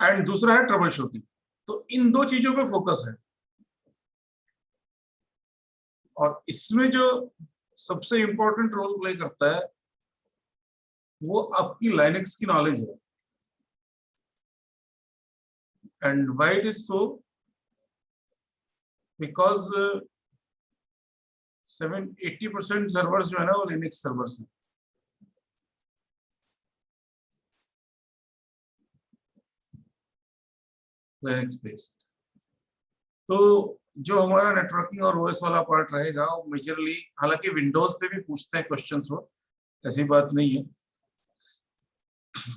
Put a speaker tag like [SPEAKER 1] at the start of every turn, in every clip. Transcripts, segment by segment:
[SPEAKER 1] And दूसरा है trouble shooting. तो इन दो चीजों पे फोकस है। और इसमें जो सबसे इंपॉर्टेंट रोल प्ले करता है वो आपकी लाइनेक्स की नॉलेज है। And why it is so, because 80% servers जो है ना वो लिनक्स सर्वर्स हैं। Linux based. तो जो हमारा नेटवर्किंग और ओएस वाला पार्ट रहेगा वो मेजरली, हालांकि विंडोज पे भी पूछते हैं क्वेश्चंस, वो ऐसी बात नहीं है।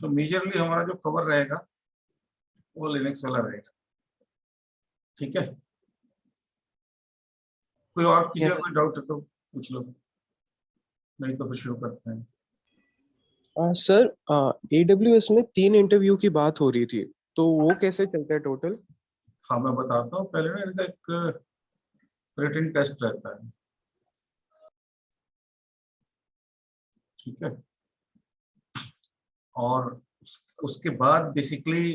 [SPEAKER 1] तो मेजरली हमारा जो कवर रहेगा वो लिनक्स वाला रहेगा। ठीक है, कोई और किसी का
[SPEAKER 2] Yes.
[SPEAKER 1] कोई डाउट है तो पूछ लो, नहीं तो फिर शुरू करते हैं।
[SPEAKER 2] सर, AWS में 3 इंटरव्यू की बात हो रही थी, तो वो कैसे चलता है टोटल?
[SPEAKER 1] हाँ मैं बताता हूँ। पहले ना इनका एक रिटन टेस्ट रहता है, ठीक है। और उसके बाद बेसिकली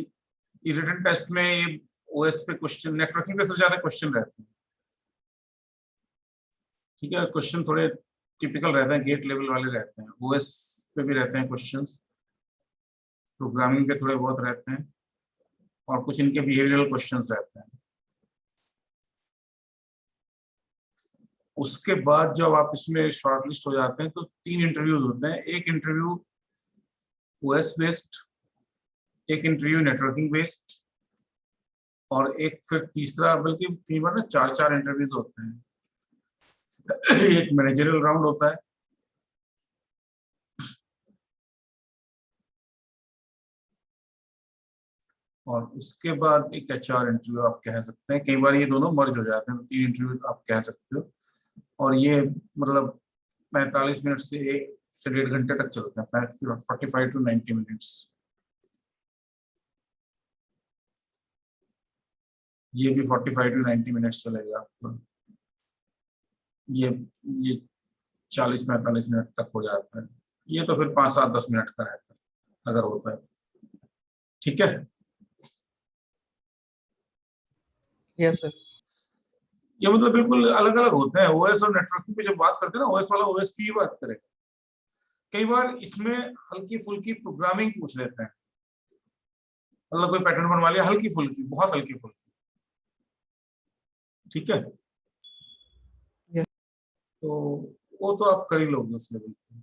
[SPEAKER 1] रिटन टेस्ट में ओएस पे क्वेश्चन, नेटवर्किंग पे सबसे ज्यादा क्वेश्चन रहते हैं, ठीक है। क्वेश्चन थोड़े टिपिकल रहते हैं, गेट लेवल वाले रहते हैं। ओएस पे भी रहते हैं क्वेश्चंस, प्रोग्रामिंग पे थोड़े बहुत रहते हैं, और कुछ इनके बिहेवियरल क्वेश्चंस रहते हैं। उसके बाद जब आप इसमें शॉर्टलिस्ट हो जाते हैं तो 3 इंटरव्यूज होते हैं। एक इंटरव्यू ओएस बेस्ड, एक इंटरव्यू नेटवर्किंग बेस्ड, और एक फिर तीसरा, बल्कि कई बार ना 4 इंटरव्यूज होते हैं। एक मैनेजरियल राउंड होता है, और उसके बाद एक एचआर इंटरव्यू आप कह सकते हैं। कई बार ये दोनों मर्ज हो जाते हैं, तो 3 इंटरव्यू आप कह सकते हो। और ये मतलब 45 मिनट से 1 से 1.5 घंटे तक चलते हैं, 45 to 90 मिनट्स। ये भी 45 to 90 मिनट्स चलेगा आपको। ये 40-45 मिनट तक हो जाता है। ये तो फिर 5-7-10 मिनट का रहता है अगर होता है, ठीक है।
[SPEAKER 2] Yes sir.
[SPEAKER 1] ये मतलब बिल्कुल अलग अलग होते हैं। ओएस और नेटवर्किंग पे जब बात करते हैं ना, ओएस वाला ओएस की ही बात करें। कई बार इसमें हल्की फुल्की प्रोग्रामिंग पूछ लेते हैं, मतलब कोई पैटर्न बनवा लिया, हल्की फुल्की, बहुत हल्की फुल्की, ठीक है।
[SPEAKER 2] Yes.
[SPEAKER 1] तो वो तो आप कर ही लोगे उस लेवल पे।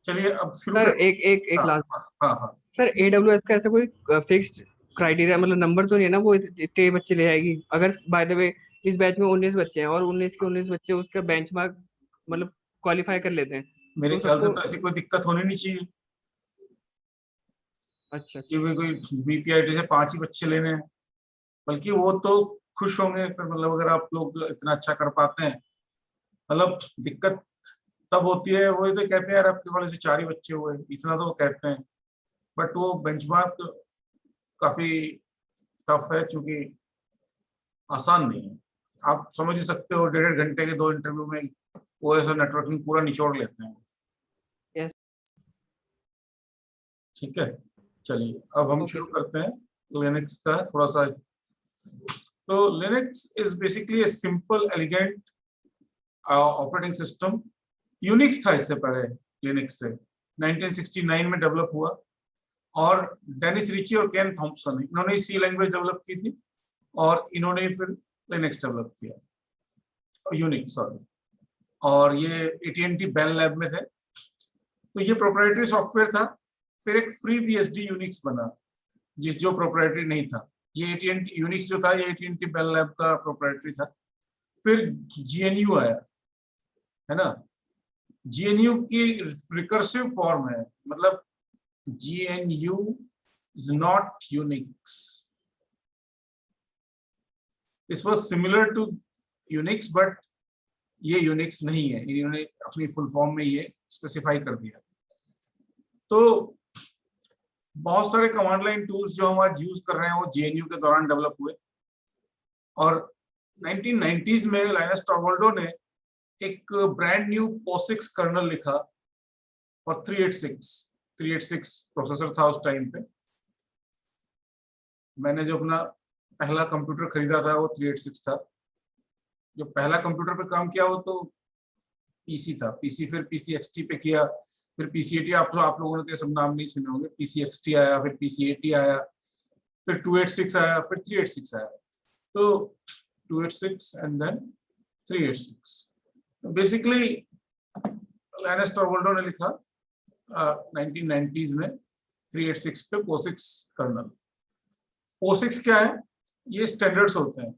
[SPEAKER 1] चलिए अब शुरू
[SPEAKER 3] सर
[SPEAKER 1] कर।
[SPEAKER 3] एक
[SPEAKER 1] हाँ
[SPEAKER 3] लास्ट।
[SPEAKER 1] हाँ हाँ।
[SPEAKER 3] सर AWS का ऐसा कोई फिक्स्ड क्राइटेरिया, मतलब नंबर तो नहीं है ना वो इतने बच्चे ले आएगी? अगर बाय द वे इस बैच में 19 बच्चे हैं और 19 के 19 बच्चे उसका बेंचमार्क मतलब क्वालिफाई कर लेते हैं
[SPEAKER 1] मेरे
[SPEAKER 3] तो
[SPEAKER 1] ख्याल से
[SPEAKER 3] सबको।
[SPEAKER 1] तो ऐसी कोई दिक्कत होनी नहीं चाहिए
[SPEAKER 3] अच्छा
[SPEAKER 1] कि
[SPEAKER 3] अच्छा।
[SPEAKER 1] भाई कोई बीपीआईटी से 5 ही बच्चे लेने हैं। बल्कि वो तो खुश होंगे फिर, मतलब अगर आप लोग इतना अच्छा कर पाते हैं। मतलब दिक्कत तब होती है, वो तो कहते हैं यार आपके कॉलेज से 4 ही बच्चे हुए, इतना तो वो कहते हैं। बट वो बेंचमार्क काफी टफ है, क्योंकि आसान नहीं है। आप समझ ही सकते हो, 1.5 घंटे के 2 इंटरव्यू में ओएस और नेटवर्किंग पूरा निचोड़ लेते हैं,
[SPEAKER 3] यस।
[SPEAKER 1] ठीक है। चलिए अब हम
[SPEAKER 3] ओके
[SPEAKER 1] शुरू
[SPEAKER 3] सर।
[SPEAKER 1] करते हैं लिनक्स का थोड़ा सा। तो Linux is basically a simple elegant operating system. Unix था इससे पहले, लिनक्स से 1969 में डेवलप हुआ। और डेनिस रिची और केन थॉम्पसन, इन्होंने सी लैंग्वेज डेवलप की थी, और इन्होंने फिर लिनक्स डेवलप किया, यूनिक्स सॉरी। और ये AT&T बेल लैब में थे। तो ये प्रोप्राइटरी सॉफ्टवेयर था। फिर एक फ्री BSD यूनिक्स बना, जो प्रोप्राइटरी नहीं था। ये AT&T यूनिक्स जो था, ये AT&T बेल लैब का प्रोप्राइटरी था। फिर GNU आया, है ना। GNU की रिकर्सिव फॉर्म है, मतलब GNU is not Unix. This was similar to Unix, but ये यूनिक्स नहीं है। इन्होंने अपनी फुल फॉर्म में ये स्पेसिफाई कर दिया। तो बहुत सारे कमांड लाइन टूल्स जो हम आज यूज कर रहे हैं वो GNU के दौरान डेवलप हुए। और 1990s में लाइनस टॉर्वाल्डो ने एक ब्रांड न्यू POSIX कर्नल लिखा और 386, 386 प्रोसेसर था उस टाइम पे। मैंने जो अपना पहला कंप्यूटर खरीदा था वो 386 था। जो पहला कंप्यूटर पे काम किया वो तो पीसी था। पीसी, फिर पीसी एक्सटी पे किया, फिर पीसी 80। आप लोगों ने तो सब नाम नहीं सुने होंगे। पीसी एक्सटी आया, फिर पीसी 80 आया, फिर 286 आया, फिर 386 आया। तो 286 एंड देन 386। बेसिकली लाइनस टॉरवल्डो ने लिखा 1990s में 386 पे POSIX कर्नल। POSIX क्या है? ये स्टैंडर्ड्स होते हैं,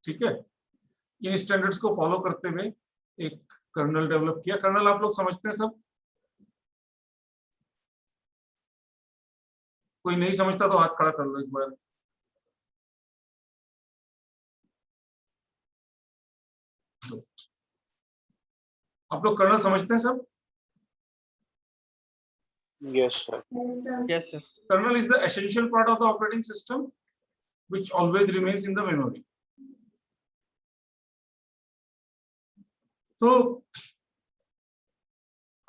[SPEAKER 1] ठीक है। इन स्टैंडर्ड्स को फॉलो करते हुए एक कर्नल डेवलप किया। कर्नल आप लोग समझते हैं सब? कोई नहीं समझता तो हाथ खड़ा कर लो एक बार। आप लोग कर्नल समझते हैं सब?
[SPEAKER 4] Yes, sir.
[SPEAKER 3] Yes, sir.
[SPEAKER 1] Kernel is the essential part of the operating system which always remains in the memory. तो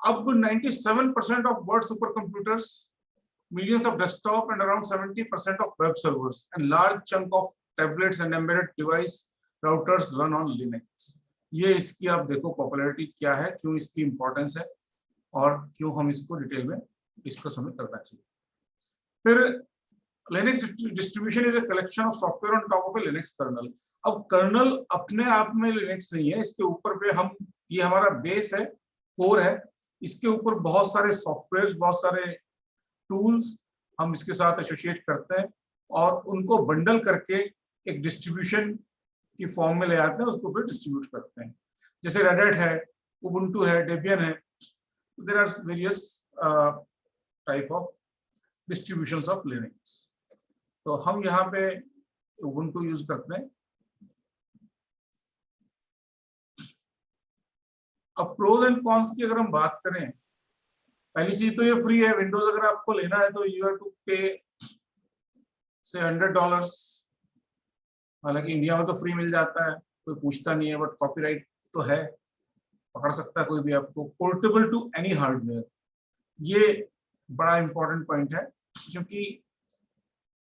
[SPEAKER 1] अब 97% of world supercomputers, millions of desktop and around 70% of web servers and large chunk of tablets and embedded device routers run on Linux. ये इसकी आप देखो popularity क्या है, क्यों इसकी इंपॉर्टेंस है और क्यों हम इसको डिटेल में डिस्कस हमें करना चाहिए। फिर Linux distribution is a collection of software on top of a Linux kernel. अब कर्नल अपने आप में Linux नहीं है, इसके ऊपर पे हम, ये हमारा बेस है, कोर है, इसके ऊपर बहुत सारे सॉफ्टवेयर, बहुत सारे टूल्स हम इसके साथ एसोसिएट करते हैं और उनको बंडल करके एक डिस्ट्रीब्यूशन की फॉर्म में ले आते हैं, उसको फिर डिस्ट्रीब्यूट करते हैं। जैसे रेड हैट है, उबुंटू है, डेबियन है, there are various type of distributions of Linux. तो हम यहाँ पे उबुंटू यूज करते हैं। अब प्रोज एंड कॉन्स की अगर हम बात करें, पहली चीज तो ये फ्री है। विंडोज अगर आपको लेना है तो यू हैव टू पे से $100। हालांकि इंडिया में तो फ्री मिल जाता है, कोई पूछता नहीं है, बट कॉपीराइट तो है, पकड़ सकता है कोई भी आपको। पोर्टेबल टू एनी हार्डवेयर, ये बड़ा इंपॉर्टेंट पॉइंट है, क्योंकि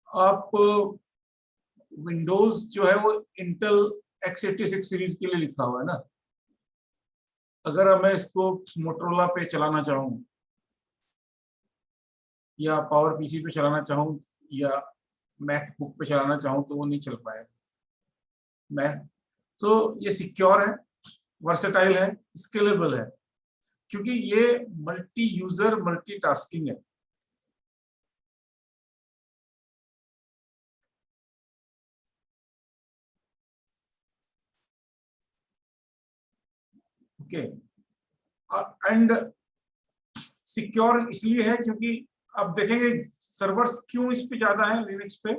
[SPEAKER 1] आप विंडोज जो है वो इंटेल x86 सीरीज के लिए लिखा हुआ है ना। अगर मैं इसको मोटरोला पे चलाना चाहूँ या पावर पीसी पे चलाना चाहूँ या मैकबुक पे चलाना चाहूँ तो वो नहीं चल पाएगा। तो ये सिक्योर है, वर्सेटाइल है, स्केलेबल है, क्योंकि ये मल्टी यूजर मल्टीटास्किंग है। ओके, एंड सिक्योर इसलिए है क्योंकि आप देखेंगे सर्वर्स क्यों इस पे ज्यादा है लिनक्स पे,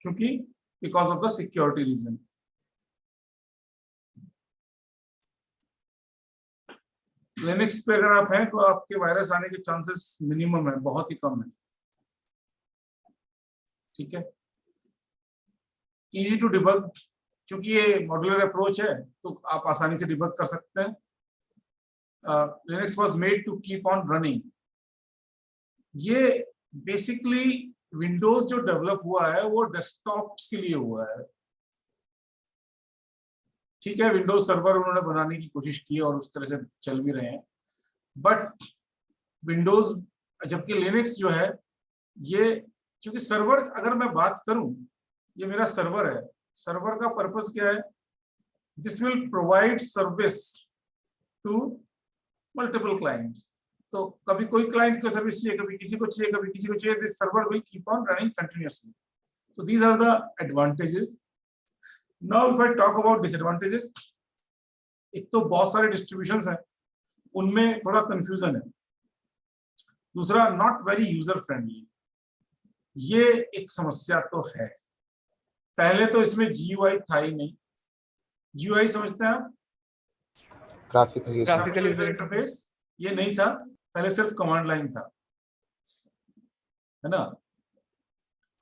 [SPEAKER 1] क्योंकि because of the security reason. Linux पे अगर आप हैं तो आपके वायरस आने के चांसेस मिनिमम है, बहुत ही कम है, ठीक है। इजी टू डिबग, क्योंकि ये मॉड्यूलर अप्रोच है तो आप आसानी से डिबग कर सकते हैं। Linux was made to keep on running. ये बेसिकली विंडोज जो डेवलप हुआ है वो डेस्कटॉप्स के लिए हुआ है, ठीक है। विंडोज सर्वर उन्होंने बनाने की कोशिश की और उस तरह से चल भी रहे हैं, बट विंडोज, जबकि लिनक्स जो है ये, क्योंकि सर्वर, अगर मैं बात करूं, ये मेरा सर्वर है। सर्वर का पर्पस क्या है? This will provide service to multiple clients. तो कभी कोई क्लाइंट को सर्विस चाहिए, कभी किसी को चाहिए, कभी किसी को चाहिए, this server will keep on running continuously. So these are the advantages. Now if I talk about disadvantages, एक तो बहुत सारे डिस्ट्रीब्यूशंस हैं, उनमें थोड़ा कंफ्यूजन है। दूसरा, नॉट वेरी यूजर फ्रेंडली, ये एक समस्या तो है। पहले तो इसमें GUI था ही नहीं। GUI समझते हैं आप?
[SPEAKER 4] ग्राफिकल
[SPEAKER 1] यूजर इंटरफेस, ये नहीं था पहले, सिर्फ कमांड लाइन था, है ना।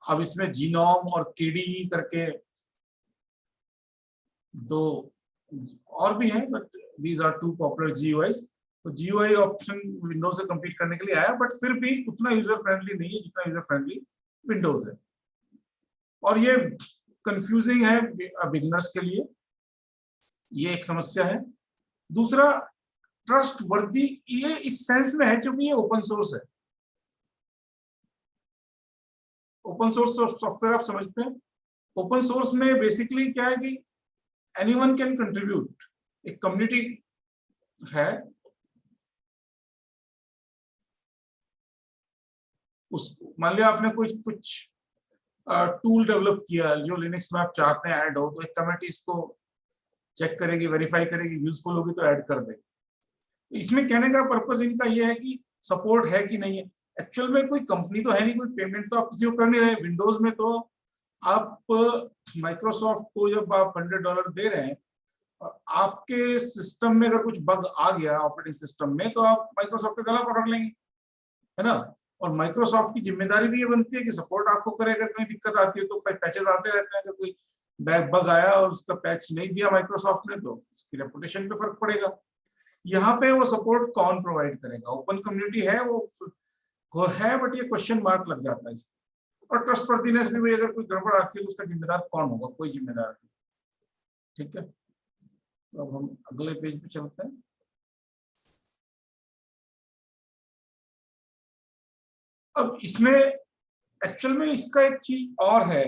[SPEAKER 1] अब इसमें जीनोम और KDE करके दो और भी हैं, but these are two popular GUIs। तो GUI ऑप्शन विंडोज से compete करने के लिए आया, बट फिर भी उतना यूजर फ्रेंडली नहीं है जितना यूजर फ्रेंडली विंडोज है, और ये कंफ्यूजिंग है बिगिनर्स के लिए, ये एक समस्या है। दूसरा, ट्रस्ट वर्दी ये इस सेंस में है क्योंकि ये ओपन सोर्स है। ओपन सोर्स सॉफ्टवेयर आप समझते हैं, ओपन सोर्स में बेसिकली क्या है कि एनीवन कैन कंट्रीब्यूट, एक कम्युनिटी है, उस मान लिया आपने कुछ टूल डेवलप किया जो लिनक्स में आप चाहते हैं ऐड हो, तो एक कमेटी इसको चेक करेगी, वेरीफाई करेगी, यूजफुल होगी तो ऐड कर देगी। इसमें कहने का पर्पस इनका ये है कि सपोर्ट है कि नहीं है। एक्चुअल में कोई कंपनी तो है नहीं, कोई पेमेंट तो आप किसी को कर नहीं रहे। विंडोज में तो आप माइक्रोसॉफ्ट को जब आप $100 दे रहे हैं और आपके सिस्टम में अगर कुछ बग आ गया ऑपरेटिंग सिस्टम में, तो आप माइक्रोसॉफ्ट का गला पकड़ लेंगे, है ना। और माइक्रोसॉफ्ट की जिम्मेदारी भी ये बनती है कि सपोर्ट आपको करे, अगर कोई दिक्कत आती है तो पैचेस आते रहते हैं। अगर कोई बग आया और उसका पैच नहीं दिया माइक्रोसॉफ्ट ने, तो उसकी रेपुटेशन पे फर्क पड़ेगा। यहाँ पे वो सपोर्ट कौन प्रोवाइड करेगा? ओपन कम्युनिटी है, वो है, बट ये क्वेश्चन मार्क लग जाता है इसमें। और ट्रस्टवर्दीनेस में भी अगर कोई गड़बड़ आती है तो उसका जिम्मेदार कौन होगा? कोई जिम्मेदार नहीं। ठीक है, तो अब हम अगले पेज पे चलते हैं। अब इसमें एक्चुअल में इसका एक चीज और है,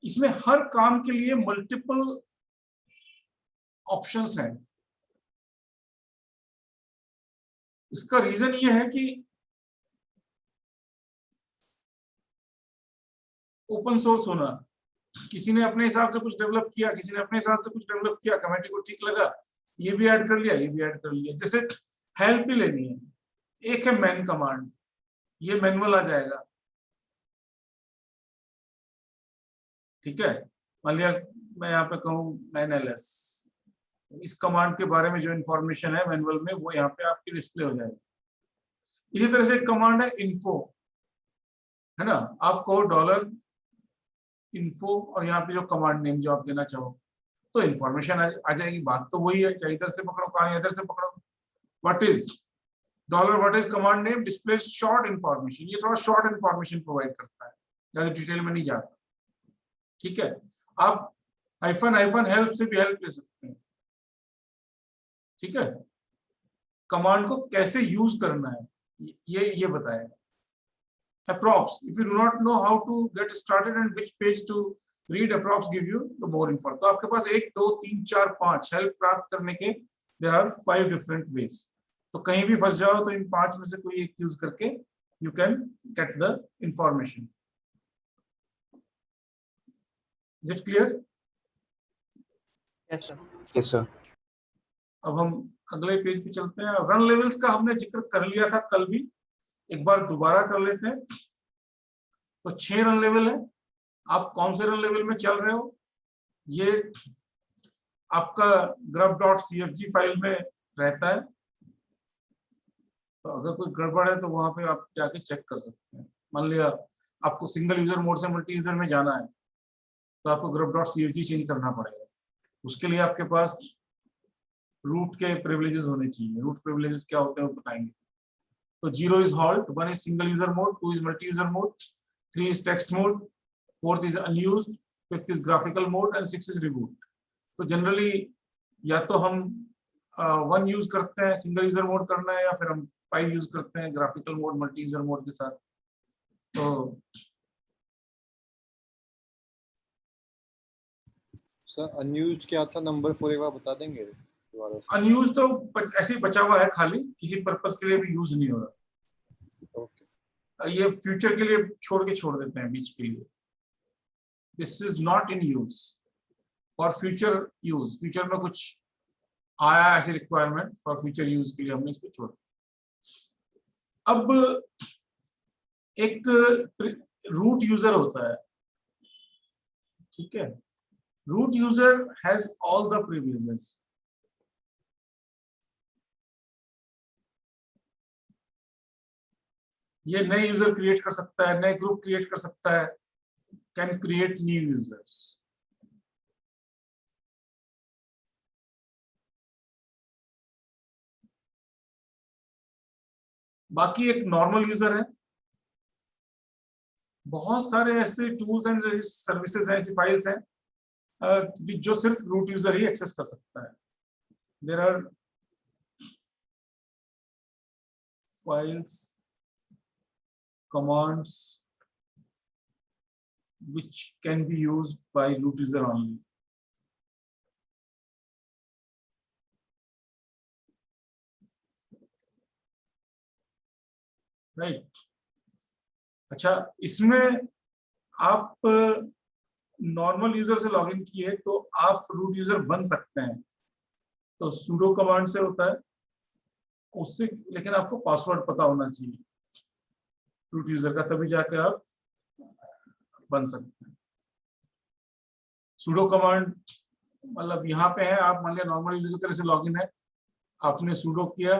[SPEAKER 1] इसमें हर काम के लिए मल्टीपल ऑप्शंस हैं। इसका रीजन ये है कि ओपन सोर्स होना, किसी ने अपने हिसाब से कुछ डेवलप किया, किसी ने अपने हिसाब से कुछ डेवलप किया, कमेटी को ठीक लगा, ये भी ऐड कर लिया, ये भी ऐड कर लिया। जैसे हेल्प ही लेनी है, एक है मैन कमांड, ये मैनुअल आ जाएगा, ठीक है। मान लिया मैं यहाँ पे कहूँ मैन ls, इस कमांड के बारे में जो इंफॉर्मेशन है मैनुअल में वो यहाँ पे आपकी डिस्प्ले हो जाएगी। इसी तरह से एक कमांड है इन्फो, है ना। आप कहो $info और यहाँ पे जो कमांड नेम जो आप देना चाहो, तो इंफॉर्मेशन आ जाएगी। बात तो वही है, चाहे इधर से पकड़ो कहानी इधर से पकड़ो। What is command name display short information, ये थोड़ा शॉर्ट इंफॉर्मेशन प्रोवाइड करता है, ज्यादा डिटेल में नहीं जाता। ठीक है, आप हाइफन हेल्प से भी हेल्प ले सकते हैं। ठीक है, कमांड को कैसे यूज करना है ये बताएगा। Approps, if you do not know how to get started and which page to read, approps give you the more info। तो आपके पास 1 2 3 4 5 हेल्प प्राप्त करने के there are 5 different ways। तो कहीं भी फंस जाओ तो इन 5 में से कोई एक यूज करके you can get the information। Is it clear?
[SPEAKER 3] Yes sir।
[SPEAKER 4] Yes, sir.
[SPEAKER 1] अब हम अगले पेज पे चलते हैं। रन लेवल्स का हमने जिक्र कर लिया था कल भी, एक बार दोबारा कर लेते हैं। तो 6 रन लेवल है। आप कौन से रन लेवल में चल रहे हो, ये आपका grub.cfg फाइल में रहता है। तो अगर कोई गड़बड़ है तो वहां पे आप जाके चेक कर सकते हैं। मान लिया आपको सिंगल यूजर मोड से मल्टी यूजर में जाना है, तो आपको grub.cfg चेंज करना पड़ेगा। उसके लिए आपके पास रूट के प्रिविलेजेस होने चाहिए। रूट प्रिविलेजेस क्या होते हैं वो बताएंगे। तो 0 is halt, 1 is single user mode, 2 is multi user mode, 3 is text mode, 4th is unused, 5th is graphical mode and 6 is reboot। तो जनरली या तो हम 1 यूज करते हैं, सिंगल यूजर मोड करना है, या फिर हम 5 यूज करते हैं graphical mode multi user mode के साथ। तो
[SPEAKER 4] सर अनयूज्ड क्या था नंबर 4 एक बार बता देंगे दोबारा से?
[SPEAKER 1] अनयूज तो ऐसे ही बचा हुआ है, खाली किसी पर्पस के लिए भी यूज नहीं हो रहा।
[SPEAKER 4] ओके।
[SPEAKER 1] ये फ्यूचर के लिए छोड़ देते हैं बीच के लिए। This is not in use for future use. Future में कुछ आया ऐसे रिक्वायरमेंट फॉर फ्यूचर यूज के लिए हमने इसको छोड़ दिया। अब एक रूट यूजर होता है, ठीक है। Root user has all the privileges. ये नए यूजर क्रिएट कर सकता है, नए ग्रुप क्रिएट कर सकता है, कैन क्रिएट न्यू यूजर्स। बाकी एक नॉर्मल यूजर है, बहुत सारे ऐसे टूल्स एंड सर्विसेज हैं, ऐसी फाइल्स हैं जो सिर्फ रूट यूजर ही एक्सेस कर सकता है। There are files, commands which can be used by root user only. Right? अच्छा, इसमें आप नॉर्मल यूजर से लॉगिन किए तो आप रूट यूजर बन सकते हैं, तो sudo कमांड से होता है उससे, लेकिन आपको पासवर्ड पता होना चाहिए रूट यूजर का, तभी जाके आप बन सकते हैं। sudo कमांड मतलब यहाँ पे है, आप मान लिया नॉर्मल यूजर की तरह से लॉगिन है, आपने sudo किया,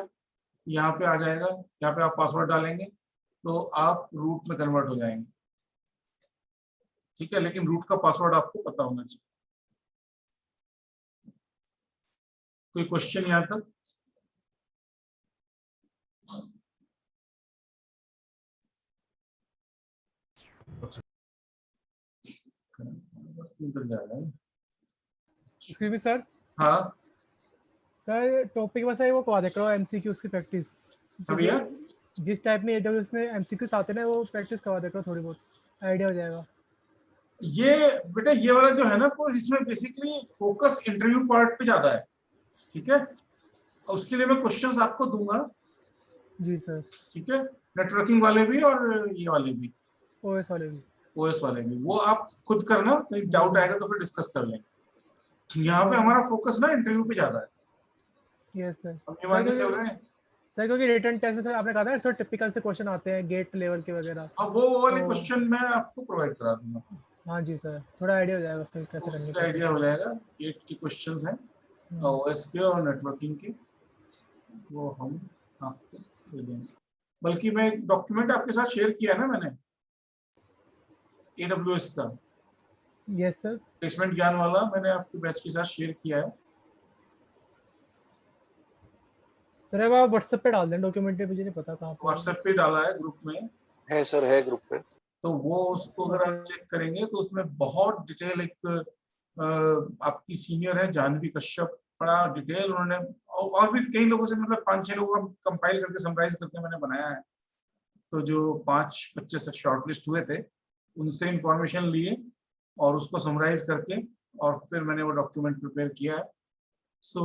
[SPEAKER 1] यहाँ पे आ जाएगा, यहाँ पे आप पासवर्ड डालेंगे तो आप रूट में कन्वर्ट हो जाएंगे, ठीक है, लेकिन रूट का पासवर्ड आपको पता होना चाहिए। कोई क्वेश्चन यहाँ तक?
[SPEAKER 5] Excuse me sir.
[SPEAKER 1] हाँ
[SPEAKER 5] सर टॉपिक बस है वो करवा दे करो एमसीक्यूज की प्रैक्टिस।
[SPEAKER 1] भैया,
[SPEAKER 5] जिस टाइप में एडब्ल्यूएस में एमसीक्यूज आते हैं ना वो प्रैक्टिस करवा दे करो, थोड़ी बहुत आइडिया हो जाएगा।
[SPEAKER 1] ये बेटा ये वाला जो है ना कोर्स, इसमें बेसिकली फोकस इंटरव्यू पार्ट पे ज्यादा है, ठीक है, और उसके लिए मैं क्वेश्चंस आपको दूंगा।
[SPEAKER 5] जी सर।
[SPEAKER 1] ठीक है, नेटवर्किंग वाले भी और ये वाले भी,
[SPEAKER 5] ओएस वाले भी।
[SPEAKER 1] ओएस वाले भी, वो आप खुद करना, कहीं डाउट आएगा तो फिर डिस्कस कर लेंगे। यहाँ पे हमारा फोकस ना इंटरव्यू पे ज्यादा है,
[SPEAKER 5] यस सर।
[SPEAKER 1] हम ये मान के चल रहे हैं।
[SPEAKER 5] सर क्योंकि रिटन टेस्ट में सर आपने कहा था थोड़ा टिपिकल से क्वेश्चन आते हैं गेट लेवल के वगैरह,
[SPEAKER 1] अब वो वाले
[SPEAKER 5] तो-
[SPEAKER 1] क्वेश्चन मैं आपको प्रोवाइड करा दूंगा,
[SPEAKER 5] हाँ जी सर, थोड़ा आइडिया हो जाएगा फिर कैसे करनी
[SPEAKER 1] उसका आइडिया हो जाएगा। गेट के क्वेश्चंस हैं ओएस के और नेटवर्किंग के, वो हम आपको दे देंगे। बल्कि मैं एक डॉक्यूमेंट आपके साथ शेयर किया ना मैंने AWS का,
[SPEAKER 5] यस सर।
[SPEAKER 1] प्लेसमेंट ज्ञान वाला, मैंने आपके बैच के साथ शेयर किया है।
[SPEAKER 5] सर अब आप व्हाट्सएप पे डाल दें डॉक्यूमेंट, मुझे नहीं पता कहाँ पे।
[SPEAKER 1] व्हाट्सएप पे डाला है ग्रुप में,
[SPEAKER 6] है सर, है ग्रुप पे।
[SPEAKER 1] तो वो उसको अगर आप चेक करेंगे तो उसमें बहुत डिटेल, एक आपकी सीनियर है जानवी कश्यप, बड़ा डिटेल उन्होंने, और भी कई लोगों से, मतलब 5-6 लोगों का कंपाइल करके समराइज करके मैंने बनाया है। तो जो 5 बच्चे से शॉर्टलिस्ट हुए थे उनसे इंफॉर्मेशन लिए और उसको समराइज करके और फिर मैंने वो डॉक्यूमेंट प्रिपेयर किया है। So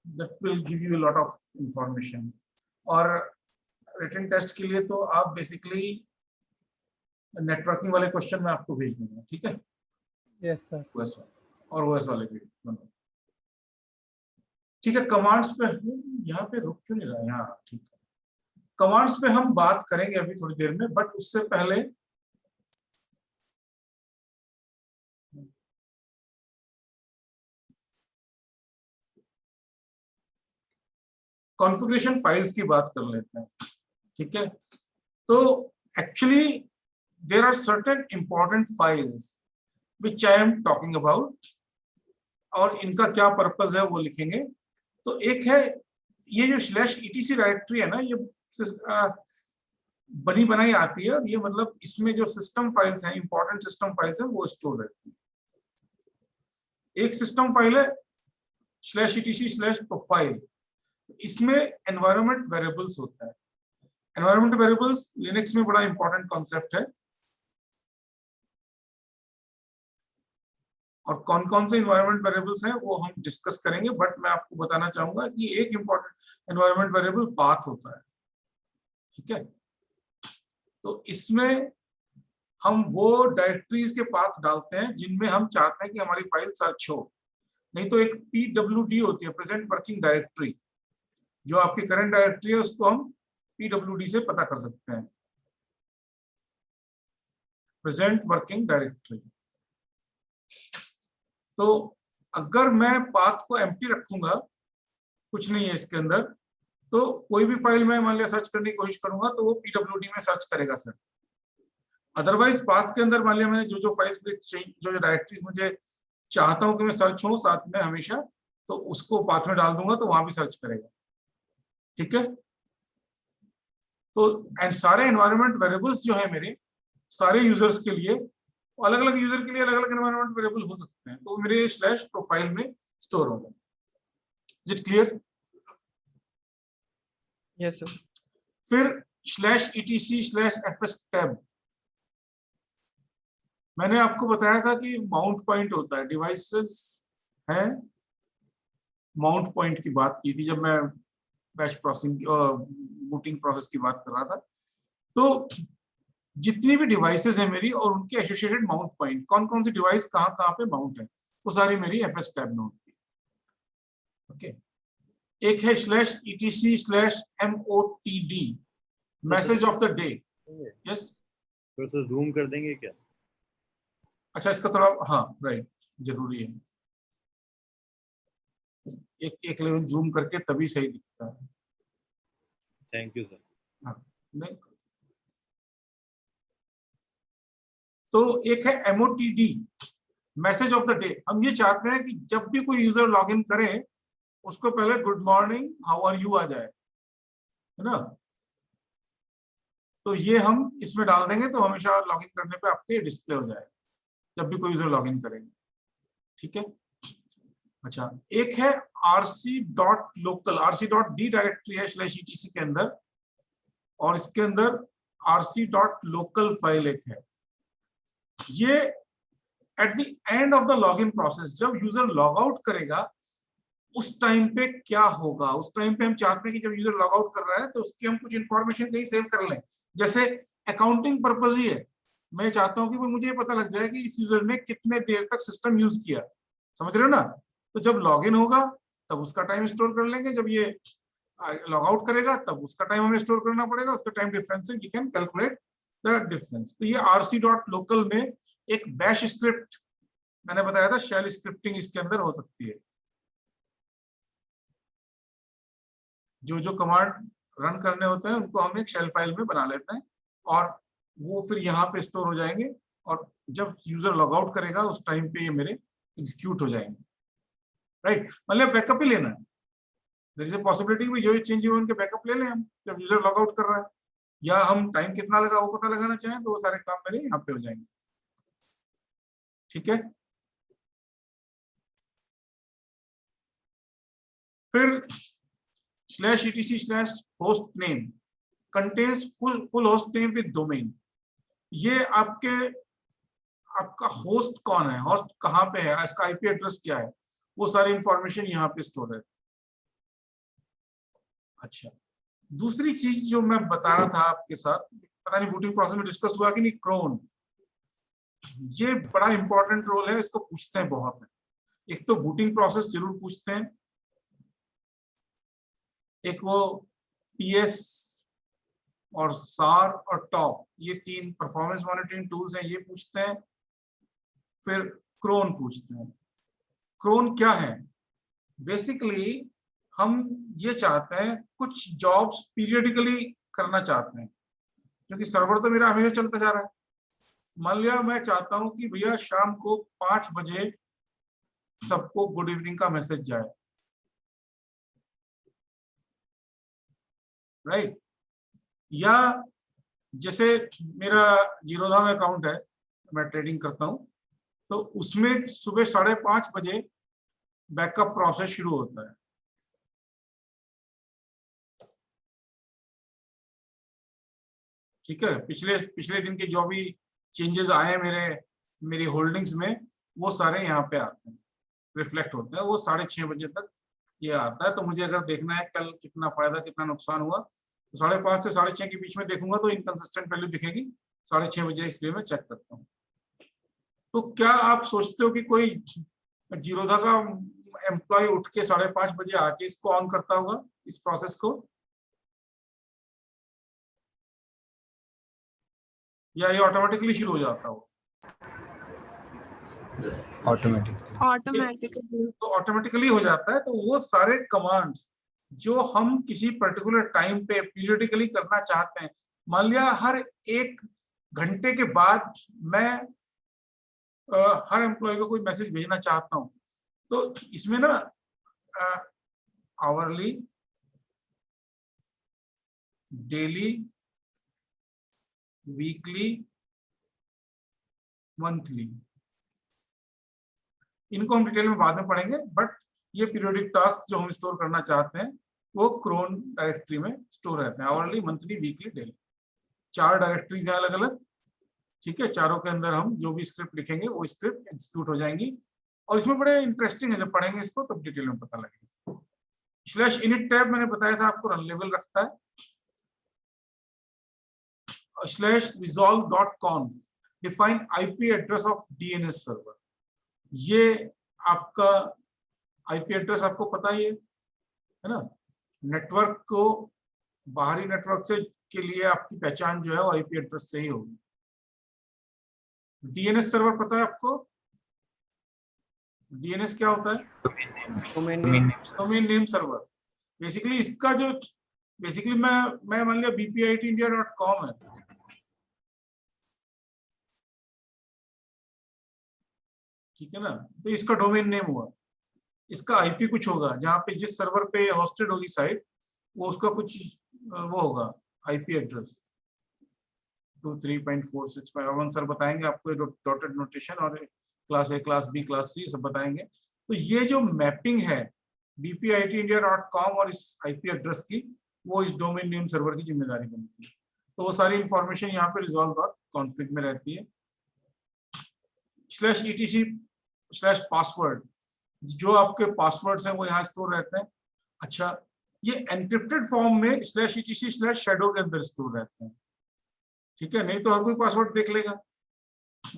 [SPEAKER 1] that will give you a lot of information. और रिटन टेस्ट के लिए तो आप बेसिकली नेटवर्किंग वाले क्वेश्चन मैं आपको भेज दूंगा, ठीक है,
[SPEAKER 5] यस सर।
[SPEAKER 1] ओएस और ओएस वाले भी, ठीक है। कमांड्स पे यहाँ पे रुक क्यों नहीं रहा, यहाँ ठीक है। कमांड्स पे हम बात करेंगे अभी थोड़ी देर में, बट उससे पहले कॉन्फ़िगरेशन फाइल्स की बात कर लेते हैं, ठीक है। तो actually there are certain important files which I am talking about, और इनका क्या पर्पस है वो लिखेंगे। तो एक है ये जो /etc डायरेक्टरी है ना, ये बनी बनाई आती है, और ये मतलब इसमें जो सिस्टम फाइल्स हैं, इंपॉर्टेंट सिस्टम फाइल्स हैं, वो स्टोर रहती है। एक सिस्टम फाइल है /etc/profile, इसमें एनवायरनमेंट वेरिएबल्स होता है। एनवायरनमेंट वेरिएबल्स लिनक्स में बड़ा इंपॉर्टेंट कॉन्सेप्ट है, और कौन कौन से एनवायरनमेंट वेरिएबल्स हैं वो हम डिस्कस करेंगे, बट मैं आपको बताना चाहूंगा कि एक इंपॉर्टेंट एनवायरनमेंट वेरिएबल पाथ होता है, ठीक है। तो इसमें हम वो डायरेक्टरीज के पाथ डालते हैं जिनमें हम चाहते हैं कि हमारी फाइल सर्च हो। नहीं तो एक PWD होती है, प्रेजेंट वर्किंग डायरेक्टरी, जो आपकी करंट डायरेक्टरी है उसको हम PWD से पता कर सकते हैं, प्रेजेंट वर्किंग डायरेक्टरी। तो अगर मैं पाथ को एम्प्टी रखूंगा, कुछ नहीं है इसके अंदर, तो कोई भी फाइल मैं मान लिया सर्च करने की कोशिश करूंगा तो वो PWD में सर्च करेगा सर। अदरवाइज पाथ के अंदर मान लिया मैंने जो फाइल्स जो डायरेक्टरीज मुझे चाहता हूं कि मैं सर्च हो साथ में हमेशा, तो उसको पाथ में डाल दूंगा तो वहां भी सर्च करेगा, ठीक है। तो एंड सारे एनवायरनमेंट वेरिएबल्स जो है मेरे सारे यूजर्स के लिए, अलग अलग यूजर के लिए अलग अलग एनवायरनमेंट वेरिएबल हो सकते हैं, तो मेरे स्लैश प्रोफाइल में स्टोर होगा। Is it clear?
[SPEAKER 3] Yes sir.
[SPEAKER 1] फिर slash etc slash fs tab, मैंने आपको बताया था कि माउंट पॉइंट होता है, डिवाइसेस है, माउंट पॉइंट की बात की थी जब मैं बैच प्रोसेसिंग बूटिंग प्रोसेस की बात कर रहा था। तो जितनी भी डिवाइसेस है मेरी और उनके एसोसिएटेड माउंट पॉइंट, कौन कौन सी डिवाइस कहाँ कहाँ पे माउंट है, वो सारी मेरी fs टैब में होती है। ओके, एक है slash etc slash motd, message of the day. Yes,
[SPEAKER 4] थोड़ा सा जूम कर देंगे क्या?
[SPEAKER 1] अच्छा इसका थोड़ा, हाँ राइट, जरूरी है, एक लेवल जूम करके तभी सही दिखता है।
[SPEAKER 4] Thank you sir.
[SPEAKER 1] हाँ, नहीं तो एक है MOTD, message of the day. हम ये चाहते हैं कि जब भी कोई यूजर लॉग इन करे उसको पहले good morning how are you आ जाए, है ना। तो ये हम इसमें डाल देंगे तो हमेशा लॉग इन करने पे आपके डिस्प्ले हो जाए जब भी कोई यूजर लॉग इन करेंगे, ठीक है। अच्छा, एक है rc.local, rc.d डायरेक्टरी है स्लैश etc के अंदर, और इसके अंदर rc.local फाइल एक है। ये at the end of the login process, जब यूजर लॉग आउट करेगा उस टाइम पे क्या होगा, उस टाइम पे हम चाहते हैं कि जब यूजर लॉग आउट कर रहा है तो उसकी हम कुछ इंफॉर्मेशन कहीं सेव कर लें। जैसे अकाउंटिंग पर्पज ही है, मैं चाहता हूं कि वो मुझे पता लग जाए कि इस यूजर ने कितने देर तक सिस्टम यूज किया, समझ रहे हो ना। तो जब लॉग इन होगा तब उसका टाइम स्टोर कर लेंगे, जब ये लॉग आउट करेगा तब उसका टाइम हमें स्टोर करना पड़ेगा, उसका टाइम डिफरेंस है, you can calculate the difference. तो ये rc.local में एक बैश स्क्रिप्ट, मैंने बताया था शेल स्क्रिप्टिंग इसके अंदर हो सकती है। जो कमांड रन करने होते हैं उनको हम एक शेल फाइल में बना लेते हैं और वो फिर यहाँ पे स्टोर हो जाएंगे, और जब यूजर लॉग आउट करेगा उस टाइम पे ये मेरे एग्जीक्यूट हो जाएंगे, राइट। मतलब बैकअप ही लेना है, देयर इज अ पॉसिबिलिटी कि जो चेंज हुए उनके बैकअप ले लें हम जब यूजर लॉग आउट कर रहा है, या हम टाइम कितना लगा वो पता लगाना चाहें तो वो सारे काम मेरे यहाँ पे हो जाएंगे, ठीक है। फिर slash etc slash host name contains full host name with domain. ये आपका होस्ट कौन है, होस्ट कहाँ पे है, इसका आईपी एड्रेस क्या है, वो सारी इंफॉर्मेशन यहाँ पे स्टोर है। अच्छा, दूसरी चीज जो मैं बता रहा था आपके साथ, पता नहीं बूटिंग प्रोसेस में डिस्कस हुआ कि नहीं, क्रोन, ये बड़ा इंपॉर्टेंट रोल है, इसको पूछते हैं बहुत है। एक तो बूटिंग प्रोसेस जरूर पूछते हैं, एक वो PS और SAR और टॉप, ये 3 परफॉर्मेंस मॉनिटरिंग टूल्स हैं, ये पूछते हैं। फिर क्रोन पूछते हैं। क्रोन क्या है? बेसिकली हम ये चाहते हैं कुछ जॉब्स पीरियडिकली करना चाहते हैं, क्योंकि सर्वर तो मेरा हमेशा चलता जा रहा है। मान लिया मैं चाहता हूं कि भैया शाम को 5 बजे सबको गुड इवनिंग का मैसेज जाए, राइट। या जैसे मेरा जीरोधा में अकाउंट है, मैं ट्रेडिंग करता हूं, तो उसमें सुबह 5:30 बजे बैकअप प्रोसेस शुरू होता है, ठीक है। पिछले दिन के जो भी चेंजेस आए मेरी होल्डिंग्स में, वो सारे यहाँ पे आते हैं, रिफ्लेक्ट होते हैं, वो 6:30 बजे तक ये आता है। तो मुझे अगर देखना है कल कितना फायदा कितना नुकसान हुआ, तो 5:30 से 6:30 के बीच में देखूंगा तो इनकंसिस्टेंट वैल्यू दिखेगी, 6:30 बजे, इसलिए मैं चेक करता हूँ। तो क्या आप सोचते हो कि कोई जीरोधा का एम्प्लॉय उठ के 5:30 बजे आके इसको ऑन करता होगा, इस प्रोसेस को, या ये ऑटोमेटिकली शुरू हो जाता हो?
[SPEAKER 6] ऑटोमेटिकली
[SPEAKER 1] तो ऑटोमेटिकली हो जाता है। तो वो सारे कमांड्स जो हम किसी पर्टिकुलर टाइम पे पीरियडिकली करना चाहते हैं, मान लिया हर 1 घंटे के बाद मैं हर एम्प्लॉय को कोई मैसेज भेजना चाहता हूं, तो इसमें ना आवरली, डेली वीकली, मंथली, इनको हम डिटेल में बाद में पढ़ेंगे, बट ये पीरियोडिक टास्क जो हम स्टोर करना चाहते हैं वो क्रोन डायरेक्टरी में स्टोर रहते हैं, hourly, monthly, weekly, daily. 4 directories हैं अलग अलग, ठीक है। चारों के अंदर हम जो भी स्क्रिप्ट लिखेंगे वो स्क्रिप्ट एग्जीक्यूट हो जाएंगी, और इसमें बड़े इंटरेस्टिंग है, जब पढ़ेंगे इसको तब डिटेल में पता लगेगा। स्लैश इनिट टैब मैंने बताया था आपको रन लेवल रखता है। Slash resolve dot कॉन्फ define IP address of DNS server. ये आपका आईपी एड्रेस आपको पता ही है ना। नेटवर्क को, बाहरी नेटवर्क से के लिए आपकी पहचान जो है वो आईपी एड्रेस से ही होगी। डीएनएस सर्वर पता है आपको? डीएनएस क्या होता है? Domain name server. बेसिकली इसका जो बेसिकली मैं मान लिया bpITindia.com है, ठीक है ना, तो इसका डोमेन नेम हुआ। इसका आईपी कुछ होगा, जहाँ पे जिस सर्वर पे होस्टेड होगी साइट, वो उसका कुछ वो होगा आईपी एड्रेस 23.46 में। अमन सर बताएंगे आपको डॉटेड नोटेशन, और class A, class B, class C सब बताएंगे। तो ये जो मैपिंग है bpITindia.com और इस आईपी एड्रेस की, वो इस डोमेन नेम सर्वर की जिम्मेदारी बनती है। तो वो सारी इंफॉर्मेशन यहाँ पे resolve.config में रहती है। /etc/password, जो आपके पासवर्ड्स हैं वो यहाँ स्टोर रहते हैं। अच्छा, ये एनक्रिप्टेड फॉर्म में /etc/shadow के अंदर स्टोर रहते हैं, ठीक है, नहीं तो हर कोई पासवर्ड देख लेगा।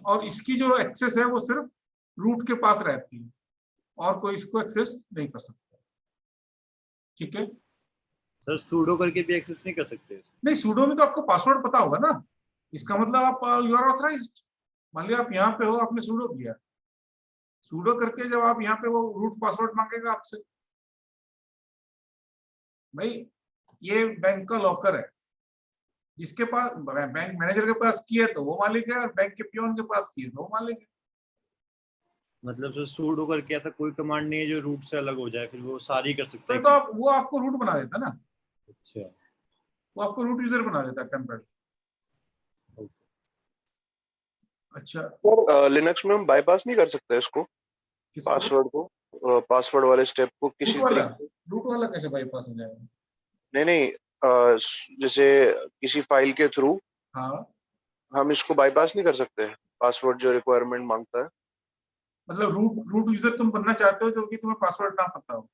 [SPEAKER 1] और इसकी जो एक्सेस है वो सिर्फ रूट के पास रहती है, और कोई इसको एक्सेस नहीं कर सकता, ठीक है।
[SPEAKER 4] सर सूडो करके भी एक्सेस नहीं कर सकते?
[SPEAKER 1] नहीं, सूडो में तो आपको पासवर्ड पता होगा ना, इसका मतलब आप यू आर ऑथराइज्ड। मान लिया आप यहाँ पे हो, आपने सूडो किया, सूडो करके जब आप यहाँ पे, वो रूट पासवर्ड मांगेगा आपसे। भाई ये बैंक का लॉकर है, जिसके पास बैंक मैनेजर के पास की है तो वो मालिक है, और बैंक के पियोन के पास की है तो वो मालिक है।
[SPEAKER 4] मतलब सर सूडो करके ऐसा कोई कमांड नहीं है जो रूट से अलग हो जाए, फिर वो सारी कर सकते हैं?
[SPEAKER 1] तो आप वो आपको रूट बना देता ना,
[SPEAKER 4] अच्छा,
[SPEAKER 1] वो आपको रूट यूजर बना देता है टेम्परेरी। अच्छा,
[SPEAKER 6] लिनक्स में हम बाईपास नहीं कर सकते इसको,
[SPEAKER 1] किसको?
[SPEAKER 6] पासवर्ड वाले स्टेप को किसी
[SPEAKER 1] रूट वाला?
[SPEAKER 6] तरीके?
[SPEAKER 1] रूट वाला कैसे बाईपास हो जाएगा?
[SPEAKER 6] नहीं, जैसे किसी फाइल के थ्रू
[SPEAKER 1] हाँ,
[SPEAKER 6] हम इसको बाईपास नहीं कर सकते, पासवर्ड जो रिक्वायरमेंट मांगता है।
[SPEAKER 1] मतलब रूट यूजर तुम बनना चाहते हो जो कि तुम्हें पासवर्ड ना पता हो?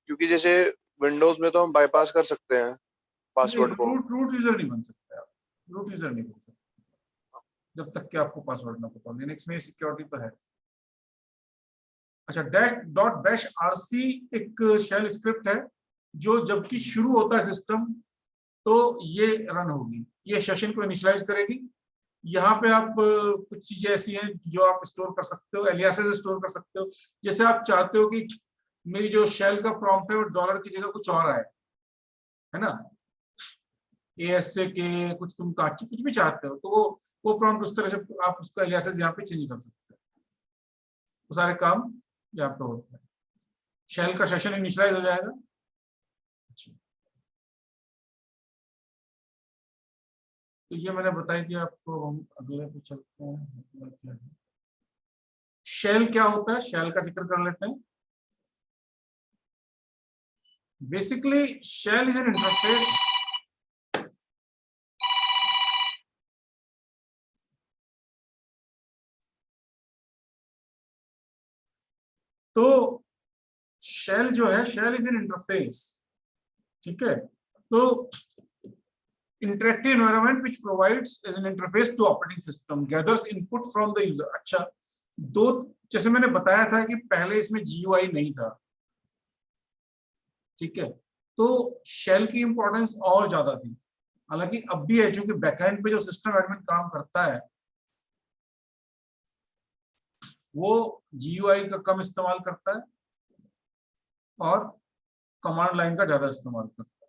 [SPEAKER 6] क्योंकि जैसे विंडोज में तो हम बाईपास कर सकते हैं पासवर्ड को।
[SPEAKER 1] रूट यूजर नहीं बन सकते आप, रूट यूजर नहीं बन सकते जब तक कि आपको पासवर्ड ना पता हो। लिनक्स में सिक्योरिटी तो है। अच्छा, -bash एक शेल स्क्रिप्ट है, जो जबकि शुरू होता है सिस्टम तो ये रन होगी, ये सेशन को इनिशियलाइज करेगी। यहाँ पे आप कुछ चीजें ऐसी हैं जो आप स्टोर कर सकते हो, एलियासेस स्टोर कर सकते हो। जैसे आप चाहते हो कि मेरी जो शेल का प्रॉम्प्ट है वो डॉलर की जगह कुछ और आए, है ना, ASA के कुछ, तुम काची कुछ भी चाहते हो, तो वो प्रॉम्प्ट उस तरह से आप उसको एलियासेस यहाँ पे चेंज कर सकते हो। वो सारे काम यहाँ पे होते हैं। शेल का सेशन इनिशियलाइज हो जाएगा। अच्छा, तो ये मैंने बताई थी आपको। हम अगले पे चलते हैं। शेल क्या होता है, शेल का जिक्र कर लेते हैं। Basically shell is an interface तो शेल जो है, शेल इज एन इंटरफेस, ठीक है। तो interactive environment which provides as an interface to operating system, gathers input from the user। अच्छा, दो, जैसे मैंने बताया था कि पहले इसमें GUI नहीं था, ठीक है, तो शेल की इंपॉर्टेंस और ज्यादा थी। हालांकि अब भी है, चूंकि बैकएंड पे जो सिस्टम एडमिन काम करता है वो GUI का कम इस्तेमाल करता है और कमांड लाइन का ज्यादा इस्तेमाल करता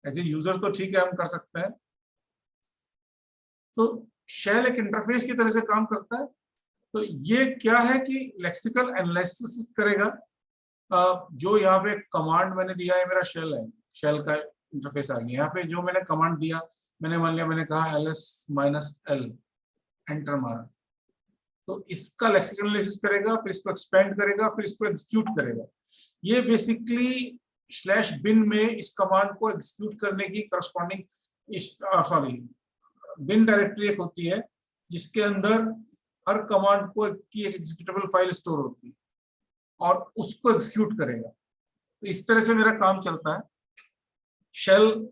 [SPEAKER 1] है। एज ए यूजर तो ठीक है, हम कर सकते हैं। तो शेल एक इंटरफेस की तरह से काम करता है। तो ये क्या है कि लेक्सिकल एनालिसिस करेगा जो यहाँ पे कमांड मैंने दिया है मेरा शेल है, शेल का इंटरफेस आ गया। यहाँ पे जो मैंने कमांड दिया, मैंने मान लिया मैंने कहा ls-l, एंटर मारा, तो इसका लेक्सिकल एनालिसिस करेगा, फिर इसको एक्सपेंड करेगा, फिर इसको एग्जीक्यूट करेगा। ये बेसिकली /bin में इस कमांड को एग्जीक्यूट करने की करस्पॉन्डिंग बिन डायरेक्टरी एक होती है जिसके अंदर हर कमांड को की एक एग्जीक्यूटेबल फाइल स्टोर होती है और उसको एग्जीक्यूट करेगा। तो इस तरह से मेरा काम चलता है। शेल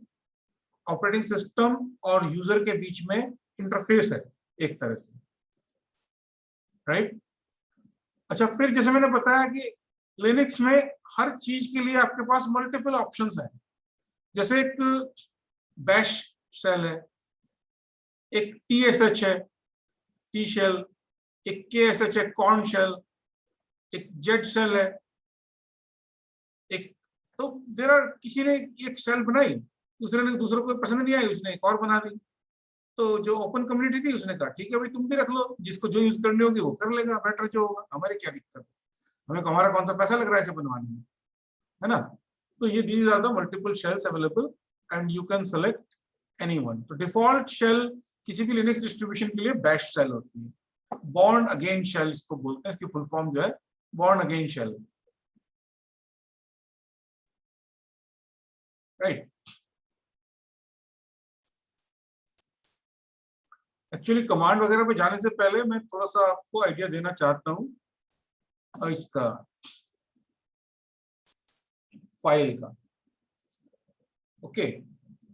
[SPEAKER 1] ऑपरेटिंग सिस्टम और यूजर के बीच में इंटरफेस है एक तरह से, राइट। अच्छा, फिर जैसे मैंने बताया कि लिनक्स में हर चीज के लिए आपके पास मल्टीपल ऑप्शंस हैं। जैसे एक बैश शेल है, एक TSH है, टी शेल, एक KSH है, कॉर्न शेल, एक जेड शेल है, एक तो देर आर, किसी ने एक शेल बनाई, दूसरे को पसंद नहीं आई, उसने एक और बना दी। तो जो ओपन कम्युनिटी थी उसने कहा ठीक है भाई तुम भी रख लो, जिसको जो यूज करनी होगी वो कर लेगा, बेटर जो होगा, हमारे क्या दिक्कत है, हमारा कौन सा पैसा लग रहा है इसे बनवाने में, है ना। तो ये these are the multiple shells available and you can select anyone. तो डिफॉल्ट शेल किसी भी लिनक्स डिस्ट्रीब्यूशन के लिए बैश शेल होती है। बॉर्न अगेन शेल इसको बोलते हैं, इसकी फुल फॉर्म जो है Bourne again shell, right. Actually command वगैरह पे जाने से पहले मैं थोड़ा सा आपको आइडिया देना चाहता हूं इसका फाइल का। Okay,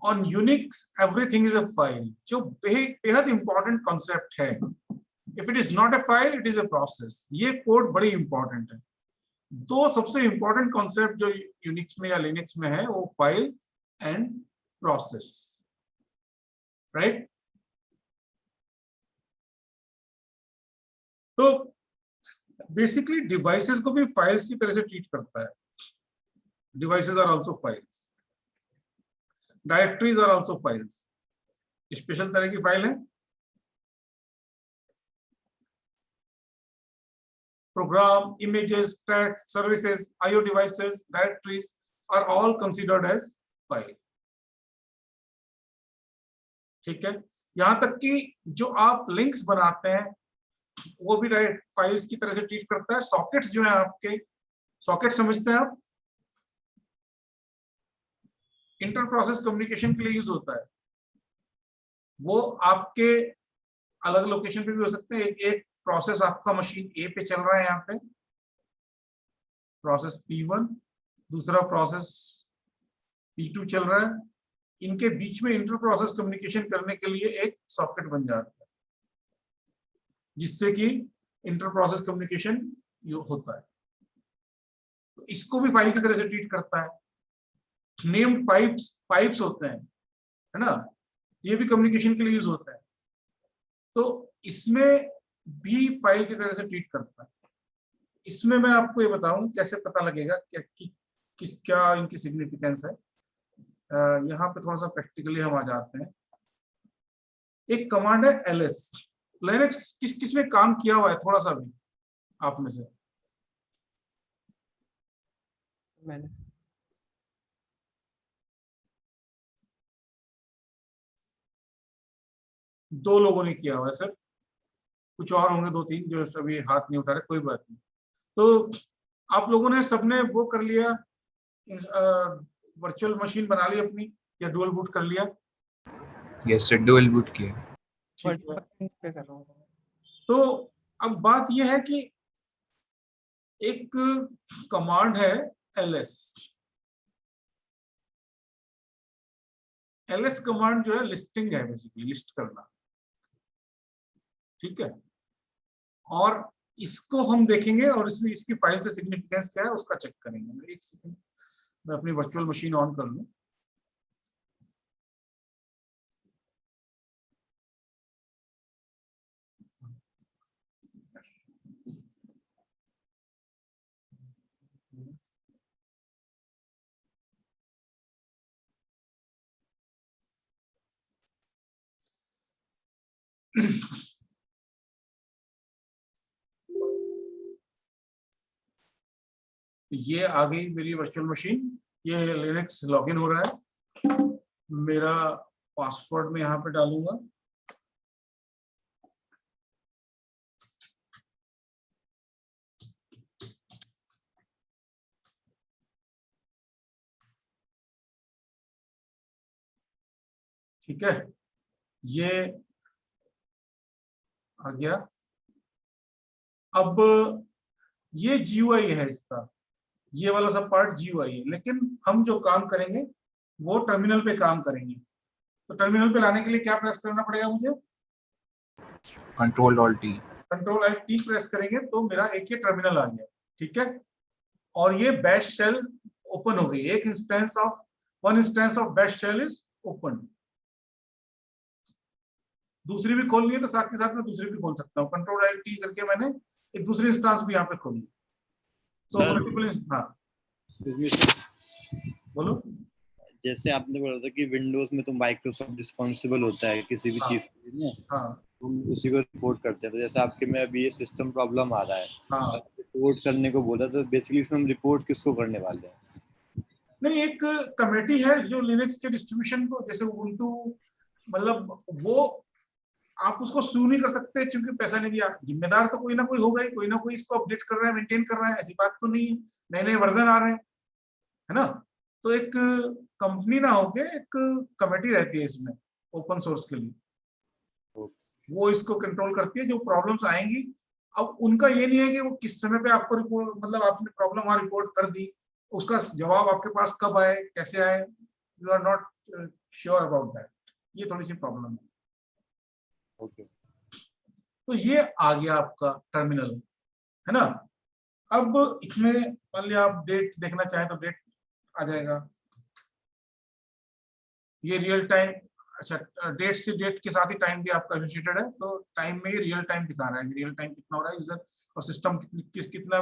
[SPEAKER 1] on Unix everything is a file, जो बेहद इंपॉर्टेंट कॉन्सेप्ट है। If it is not a file it is a process. ये कोड बड़ी इंपॉर्टेंट है। दो सबसे इंपॉर्टेंट कॉन्सेप्ट जो यूनिक्स में या लिनक्स में है वो फाइल एंड प्रोसेस, राइट। तो बेसिकली डिवाइसेस को भी फाइल्स की तरह से ट्रीट करता है। Devices are also files, directories are also files. Special तरह की फाइल है। Program, images, text, services, IO devices, directories are all considered as file. ठीक है, यहां तक कि जो आप लिंक्स बनाते हैं वो भी डायरेक्ट फाइल्स की तरह से ट्रीट करता है। सॉकेट्स जो है आपके, सॉकेट समझते हैं आप, इंटर प्रोसेस कम्युनिकेशन के लिए यूज होता है। वो आपके अलग लोकेशन पे भी हो सकते हैं। एक प्रोसेस आपका मशीन ए पे चल रहा है, यहाँ पे प्रोसेस P1, दूसरा प्रोसेस P2 चल रहा है। इनके बीच में इंटर प्रोसेस कम्युनिकेशन करने के लिए एक सॉकेट बन जाता है जिससे कि इंटर प्रोसेस कम्युनिकेशन होता है। तो इसको भी फाइल की तरह से ट्रीट करता है। नेम्ड पाइप्स होते हैं, है ना, ये भी कम्युनिकेशन के लिए यूज होता है। तो इसमें भी फाइल की तरह से ट्रीट करता है। इसमें मैं आपको ये बताऊं कैसे पता लगेगा क्या इनकी सिग्निफिकेंस है। यहाँ पे थोड़ा सा प्रैक्टिकली हम आ जाते हैं। एक कमांड है ls। लिनक्स किस में काम किया हुआ है थोड़ा सा भी आप में से?
[SPEAKER 3] मैंने
[SPEAKER 1] दो लोगों ने किया हुआ है सिर्फ, कुछ और होंगे दो तीन जो अभी हाथ नहीं उठा रहे, कोई बात नहीं। तो आप लोगों ने सबने वो कर लिया, वर्चुअल मशीन बना ली अपनी, या डुअल बूट कर लिया?
[SPEAKER 7] यस सर, डुअल बूट किया।
[SPEAKER 1] ठीक है।
[SPEAKER 3] वर्चुअल पे कर रहा हूँ।
[SPEAKER 1] तो अब बात यह है कि एक कमांड है ls। ls कमांड जो है लिस्टिंग है, बेसिकली लिस्ट करना, ठीक है। और इसको हम देखेंगे और इसमें इसकी फाइल से सिग्निफिकेंस क्या है उसका चेक करेंगे। एक सेकंड, मैं अपनी वर्चुअल मशीन ऑन कर लूं। तो ये आ गई मेरी वर्चुअल मशीन, ये लिनक्स लॉगिन हो रहा है। मेरा पासवर्ड मैं यहाँ पे डालूंगा, ठीक है, ये आ गया। अब ये GUI है इसका, ये वाला सब पार्ट GUI है, लेकिन हम जो काम करेंगे वो टर्मिनल पे काम करेंगे। तो टर्मिनल पे लाने के लिए क्या प्रेस करना पड़ेगा मुझे?
[SPEAKER 7] Control-Alt-T.
[SPEAKER 1] Ctrl+Alt+T प्रेस करेंगे तो मेरा एक ये टर्मिनल आ गया, ठीक है। और ये बैश शेल ओपन हो गई, एक one instance of bash shell is open. दूसरी भी खोलनी है तो साथ के साथ मैं दूसरी भी खोल सकता हूँ। Ctrl+Alt+T करके मैंने एक दूसरी इंस्टेंस भी यहाँ पे खोली। तो
[SPEAKER 4] सर,
[SPEAKER 1] मल्टीपल, हाँ
[SPEAKER 4] Excuse me, sir.
[SPEAKER 1] बोलो।
[SPEAKER 4] जैसे आपने बोला था कि विंडोज में तो माइक्रोसॉफ्ट रिस्पॉन्सिबल होता है किसी भी
[SPEAKER 1] हाँ।
[SPEAKER 4] चीज के लिए ना,
[SPEAKER 1] हाँ
[SPEAKER 4] हम उसी को रिपोर्ट करते हैं। तो जैसे आपके में अभी ये सिस्टम प्रॉब्लम आ रहा है,
[SPEAKER 1] हाँ,
[SPEAKER 4] रिपोर्ट करने को बोला, तो बेसिकली इसमें हम रिपोर्ट किसको करने वाले हैं?
[SPEAKER 1] नहीं, एक कमेटी है जो लिनक्स के डिस्ट्रीब्यूशन को, जैसे उबुंटू, मतलब वो आप उसको सू नहीं कर सकते क्योंकि पैसा नहीं दिया। जिम्मेदार तो कोई ना कोई होगा ही, कोई ना कोई इसको अपडेट कर रहा है, मेंटेन कर रहा है, ऐसी बात तो नहीं है। नए नए वर्जन आ रहे हैं, है ना। तो एक कंपनी ना होके एक कमेटी रहती है इसमें ओपन सोर्स के लिए, वो इसको कंट्रोल करती है। जो प्रॉब्लम्स आएंगी, अब उनका ये नहीं है कि वो किस समय पे आपको रिपोर्ट, मतलब आपने प्रॉब्लम वहां रिपोर्ट कर दी, उसका जवाब आपके पास कब आए, कैसे आए, you are not sure about that. ये थोड़ी सी प्रॉब्लम है।
[SPEAKER 4] ओके।
[SPEAKER 1] तो ये आ गया आपका टर्मिनल, है ना। अब इसमें मान लिया आप डेट देखना चाहें तो डेट आ जाएगा, ये रियल टाइम। अच्छा, डेट से डेट के साथ ही टाइम भी आपका एसोसिएटेड है, तो टाइम में ये रियल टाइम दिखा रहा है कि रियल टाइम कितना हो रहा है, यूजर और सिस्टम कितना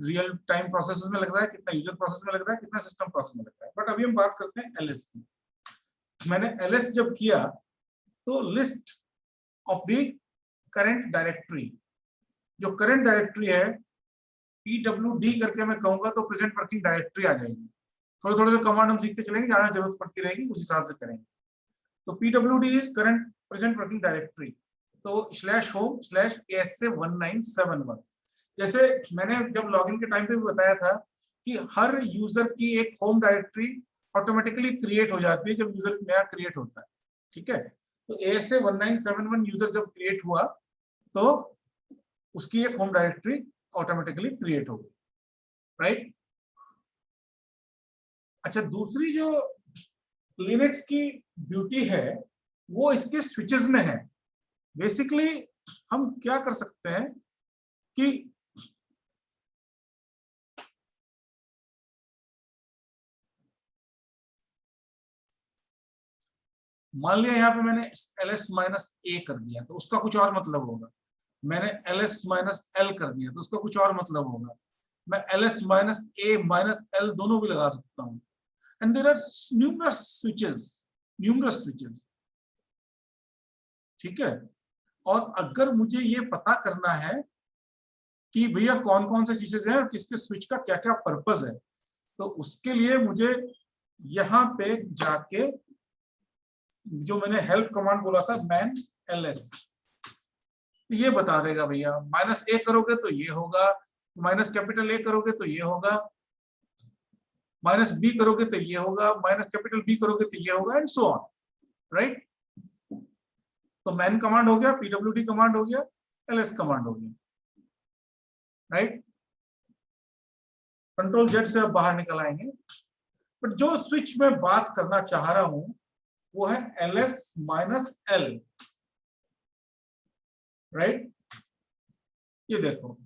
[SPEAKER 1] रियल टाइम प्रोसेस में लग रहा है, कितना यूजर प्रोसेस में लग रहा है, कितना सिस्टम प्रोसेस में लग रहा है। बट अभी हम बात करते हैं एलएस की। मैंने एलएस जब किया तो list of the current directory, जो करंट डायरेक्टरी है, PWD करके मैं कहूंगा तो प्रेजेंट वर्किंग डायरेक्टरी आ जाएगी। थोड़े थोड़े से कमांड हम सीखते चलेंगे, जहां जरूरत पड़ती रहेगी उस हिसाब से करेंगे। तो PWD is current present working directory. तो /home/ASA1971। जैसे मैंने जब लॉगिन के टाइम पे भी बताया था कि हर यूजर की एक होम डायरेक्टरी ऑटोमेटिकली क्रिएट हो जाती है जब यूजर नया क्रिएट होता है, ठीक है। तो ASA1971 यूजर जब क्रिएट हुआ तो उसकी एक होम डायरेक्टरी ऑटोमेटिकली क्रिएट हो गई, राइट। अच्छा, दूसरी जो लिनक्स की ब्यूटी है वो इसके स्विचेस में है। बेसिकली हम क्या कर सकते हैं कि मान लिया यहाँ पे मैंने ls-a कर दिया तो उसका कुछ और मतलब होगा, मैंने ls-l कर दिया तो उसका कुछ और मतलब होगा, मैं ls-a-l दोनों भी लगा सकता हूँ। And there are numerous switches, ठीक है। और अगर मुझे ये पता करना है कि भैया कौन कौन से चीजें हैं और किसके स्विच का क्या क्या पर्पस है, तो उसके लिए मुझे यहाँ पे जाके जो मैंने हेल्प कमांड बोला था मैन ls, तो ये बता देगा भैया -a करोगे तो ये होगा, -A करोगे तो ये होगा, -b करोगे तो ये होगा, -B करोगे तो ये होगा, एंड सो ऑन, राइट। तो मैन कमांड हो गया, pwd कमांड हो गया, ls कमांड हो गया, राइट। Ctrl+Z से अब बाहर निकल आएंगे। बट जो स्विच में बात करना चाह रहा हूं वो है ls-l, राइट। ये देखो,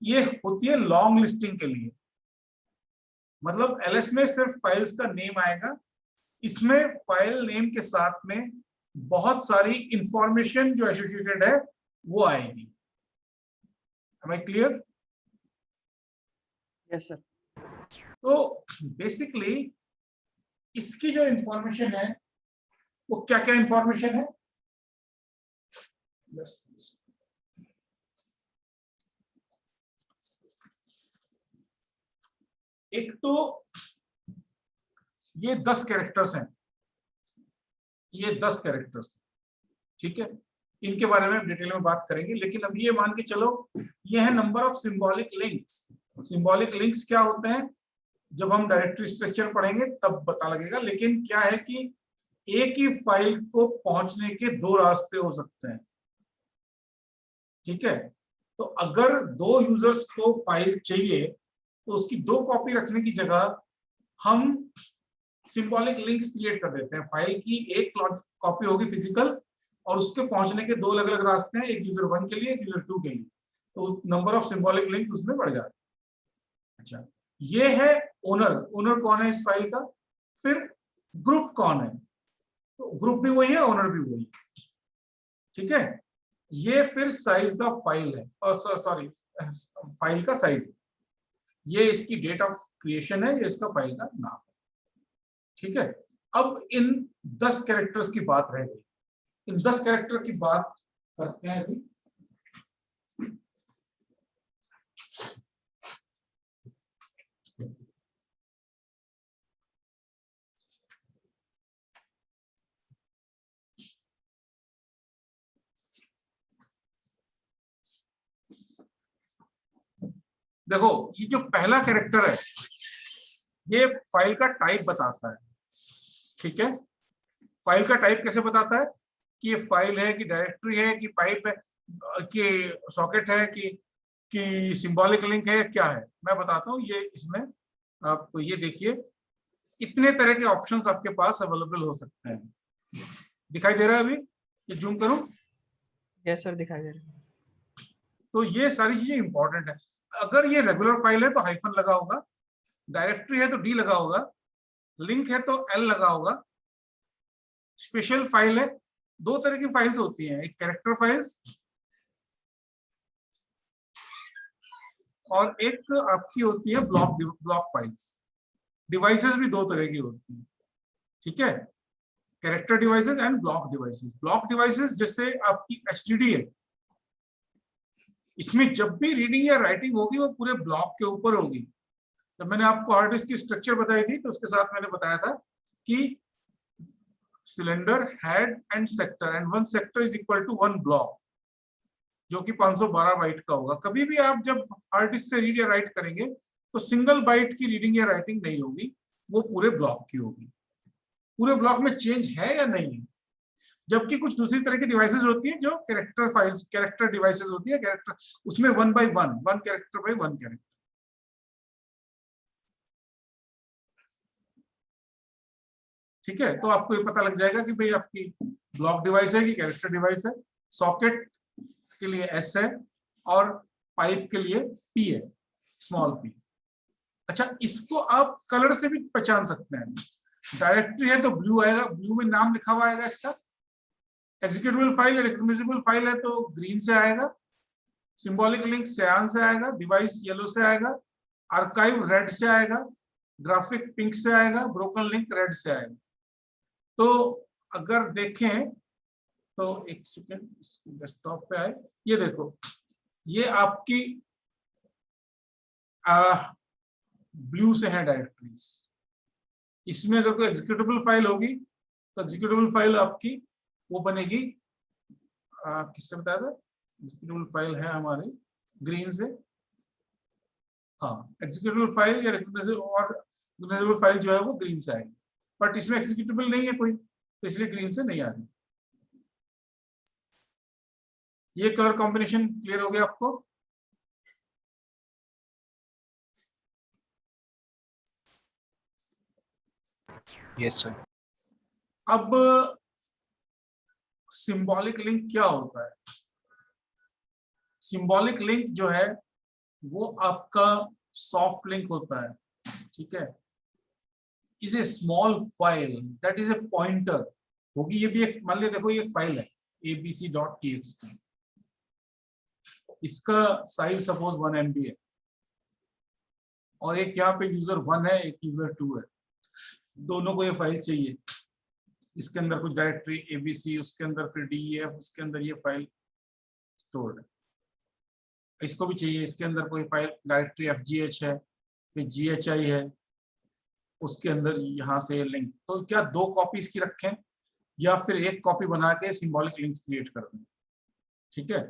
[SPEAKER 1] ये होती है लॉन्ग लिस्टिंग के लिए, मतलब ls में सिर्फ फाइल्स का नेम आएगा, इसमें फाइल नेम के साथ में बहुत सारी इंफॉर्मेशन जो एसोसिएटेड है वो आएगी। Am I clear?
[SPEAKER 3] Yes sir.
[SPEAKER 1] तो बेसिकली इसकी जो इंफॉर्मेशन है वो क्या क्या इंफॉर्मेशन है, एक तो ये 10 कैरेक्टर्स हैं, ये 10 कैरेक्टर्स, ठीक है, इनके बारे में डिटेल में बात करेंगे, लेकिन अभी ये मान के चलो ये है number of symbolic links. Symbolic links क्या होते हैं जब हम डायरेक्टरी स्ट्रक्चर पढ़ेंगे तब पता लगेगा, लेकिन क्या है कि एक ही फाइल को पहुंचने के 2 रास्ते हो सकते हैं, ठीक है। तो अगर 2 यूजर्स को फाइल चाहिए तो उसकी 2 कॉपी रखने की जगह हम सिंबॉलिक लिंक्स क्रिएट कर देते हैं। फाइल की एक कॉपी होगी फिजिकल और उसके पहुंचने के 2 अलग अलग रास्ते हैं, एक यूजर 1 के लिए, एक यूजर 2 के लिए, तो नंबर ऑफ सिंबॉलिक लिंक्स उसमें बढ़ जाता है। अच्छा, ये है ओनर। ओनर कौन है इस फाइल का? फिर ग्रुप कौन है? तो ग्रुप भी वही है, ओनर भी वही है, ठीक है। ये फिर साइज द फाइल है, और सॉरी फाइल का साइज, ये इसकी डेट ऑफ क्रिएशन है, ये इसका फाइल का नाम है, ठीक है। अब इन 10 कैरेक्टर्स की बात रह गई, इन 10 कैरेक्टर की बात करते हैं अभी। देखो ये जो पहला कैरेक्टर है ये फाइल का टाइप बताता है, ठीक है। फाइल का टाइप कैसे बताता है कि ये फाइल है कि डायरेक्टरी है कि पाइप है कि सॉकेट है कि सिंबॉलिक लिंक है, क्या है, मैं बताता हूँ। ये इसमें आपको ये देखिए इतने तरह के ऑप्शंस आपके पास अवेलेबल हो सकते हैं। दिखाई दे रहा है अभी? ये जूम करूं?
[SPEAKER 3] यस सर, दिखाई दे रहा है।
[SPEAKER 1] तो ये सारी चीजें इंपॉर्टेंट है। अगर ये रेगुलर फाइल है तो हाइफन लगा होगा, डायरेक्टरी है तो डी लगा होगा, लिंक है तो एल लगा होगा, स्पेशल फाइल है। 2 तरह की फाइल्स होती हैं, एक कैरेक्टर फाइल्स और एक आपकी होती है ब्लॉक फाइल्स। डिवाइसेस भी 2 तरह की होती हैं, ठीक है, character devices and block devices. Block devices जैसे आपकी एचडीडी है, इसमें जब भी रीडिंग या राइटिंग होगी वो पूरे ब्लॉक के ऊपर होगी। जब मैंने आपको हार्ड डिस्क की स्ट्रक्चर बताई थी तो उसके साथ मैंने बताया था कि cylinder, head and sector, and 1 sector is equal to 1 block, जो कि 512 बाइट का होगा। कभी भी आप जब हार्ड डिस्क से रीड या राइट करेंगे तो सिंगल बाइट की रीडिंग या राइटिंग नहीं होगी, वो पूरे ब्लॉक की होगी। पूरे ब्लॉक में चेंज है या नहीं है। जबकि कुछ दूसरी तरह की डिवाइसेस होती हैं जो कैरेक्टर फाइल्स, कैरेक्टर डिवाइसेस होती है, कैरेक्टर उसमें 1 बाय 1 कैरेक्टर बाय 1 कैरेक्टर। ठीक है, तो आपको ये पता लग जाएगा कि भाई आपकी ब्लॉक डिवाइस है कि कैरेक्टर डिवाइस है। सॉकेट के लिए एस है और पाइप के लिए पी है, स्मॉल पी। अच्छा, इसको आप कलर से भी पहचान सकते हैं। डायरेक्टरी है तो ब्लू आएगा, ब्लू में नाम लिखा हुआ आएगा इसका। एग्जीक्यूटेबल फाइल या रिकॉग्नाइजेबल फाइल है तो ग्रीन से आएगा। सिंबॉलिक लिंक सियान से आएगा। डिवाइस येलो से आएगा। आर्काइव रेड से आएगा। ग्राफिक पिंक से आएगा। ब्रोकन लिंक रेड से आएगा। तो अगर देखें तो एक सेकेंड डेस्कटॉप पे आए, ये देखो, ये आपकी ब्लू से है डायरेक्टरीज। इसमें अगर कोई एग्जीक्यूटेबल फाइल होगी तो एग्जीक्यूटेबल फाइल आपकी वो बनेगी, किससे बताया था, एग्जीक्यूटेबल फाइल है हमारी ग्रीन से। हाँ, एग्जीक्यूटेबल फाइल या रिकॉग्नाइजेबल फाइल जो है वो ग्रीन से आएगी, बट इसमें एग्जीक्यूटेबल नहीं है कोई, तो इसलिए ग्रीन से नहीं आ रही। ये कलर कॉम्बिनेशन क्लियर हो गया आपको?
[SPEAKER 7] Yes sir.
[SPEAKER 1] अब सिंबॉलिक लिंक क्या होता है? सिंबॉलिक लिंक जो है वो आपका सॉफ्ट लिंक होता है, ठीक है। Is a small file that is a pointer होगी। ये भी एक, मान लिया देखो, ये एक फाइल है abc.txt, इसका साइज सपोज 1 MB है और एक यहाँ पे यूजर 1 है, एक यूजर 2 है। दोनों को ये फाइल चाहिए। इसके अंदर कुछ डायरेक्टरी abc, उसके अंदर फिर def, उसके अंदर ये फाइल स्टोर्ड है। इसको भी चाहिए, इसके अंदर कोई फाइल डायरेक्टरी fgh है, फिर GHI है, उसके अंदर यहाँ से लिंक। तो क्या 2 कॉपीज की रखें या फिर एक कॉपी बना के सिंबॉलिक लिंक्स क्रिएट कर दें? ठीक है,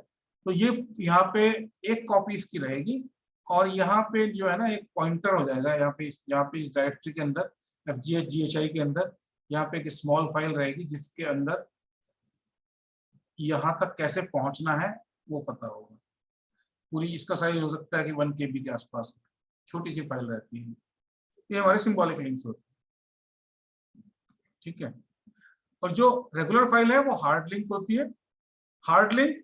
[SPEAKER 1] तो ये यहाँ पे एक कॉपी इसकी रहेगी और यहाँ पे जो है ना एक पॉइंटर हो जाएगा यहाँ पे इस डायरेक्टरी के अंदर FGH GHI के अंदर यहाँ पे एक स्मॉल फाइल रहेगी जिसके अंदर यहाँ तक कैसे पहुंचना है वो पता होगा। पूरी इसका साइज हो सकता है कि 1 KB के आसपास, छोटी सी फाइल रहती है। ये हमारे सिंबॉलिक लिंक्स होते हैं, ठीक है। और जो रेगुलर फाइल है वो हार्ड लिंक होती है। Hard link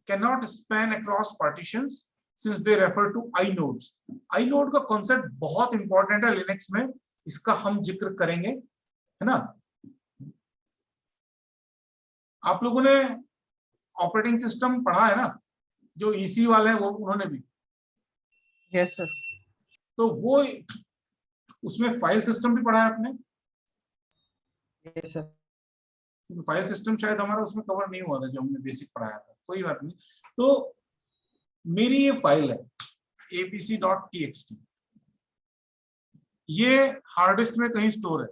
[SPEAKER 1] cannot span across partitions since they refer to inodes. inode का कॉन्सेप्ट बहुत इंपॉर्टेंट है लिनक्स में, इसका हम जिक्र करेंगे, है ना। आप लोगों ने ऑपरेटिंग सिस्टम पढ़ा है ना, जो EC वाले हैं वो उन्होंने भी,
[SPEAKER 3] यस सर।
[SPEAKER 1] तो वो उसमें फाइल सिस्टम भी पढ़ा है आपने।
[SPEAKER 3] Yes sir.
[SPEAKER 1] फाइल सिस्टम शायद हमारा उसमें कवर नहीं हुआ था जो हमने बेसिक पढ़ाया था, कोई बात नहीं। तो मेरी ये फाइल है abc.txt, ये हार्ड डिस्क में कहीं स्टोर है।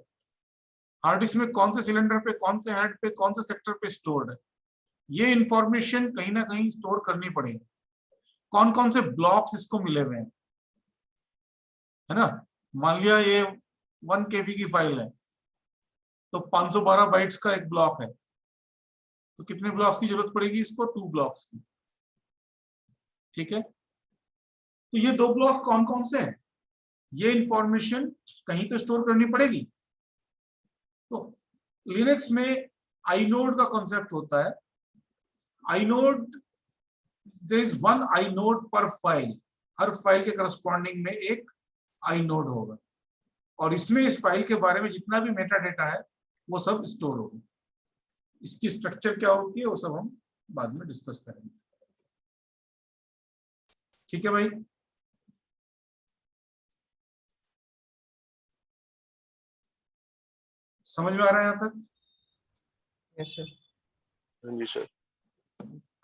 [SPEAKER 1] हार्ड डिस्क में कौन से सिलेंडर पे, कौन से हेड पे, कौन से सेक्टर पे स्टोर्ड है, ये इंफॉर्मेशन कहीं ना कहीं स्टोर करनी पड़ेगी। कौन कौन से ब्लॉक्स इसको मिले हुए हैं, है ना। मान लिया ये 1 KB की फाइल है तो 512 बाइट्स का एक ब्लॉक है, तो कितने ब्लॉक्स की जरूरत पड़ेगी इसको? 2 ब्लॉक्स की, ठीक है। तो ये 2 ब्लॉक्स कौन कौन से हैं, ये इंफॉर्मेशन कहीं तो स्टोर करनी पड़ेगी। तो लिनक्स में inode का कॉन्सेप्ट होता है। inode, there is one inode पर फाइल, हर फाइल के करस्पॉन्डिंग में एक inode होगा और इसमें इस फाइल के बारे में जितना भी मेटा डेटा है वो सब स्टोर होगा। इसकी स्ट्रक्चर क्या होती है वो सब हम बाद में डिस्कस करेंगे, ठीक है भाई। समझ में आ रहा है यहाँ तक?
[SPEAKER 3] Yes sir.
[SPEAKER 6] हाँ जी सर।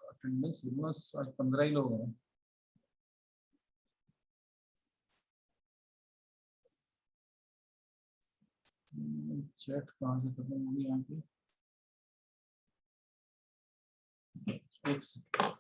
[SPEAKER 1] अटेंडेंस आज 15 ही लोग हैं। चैट कहाँ से खत्म होगी यहाँ पे? एक सेकंड।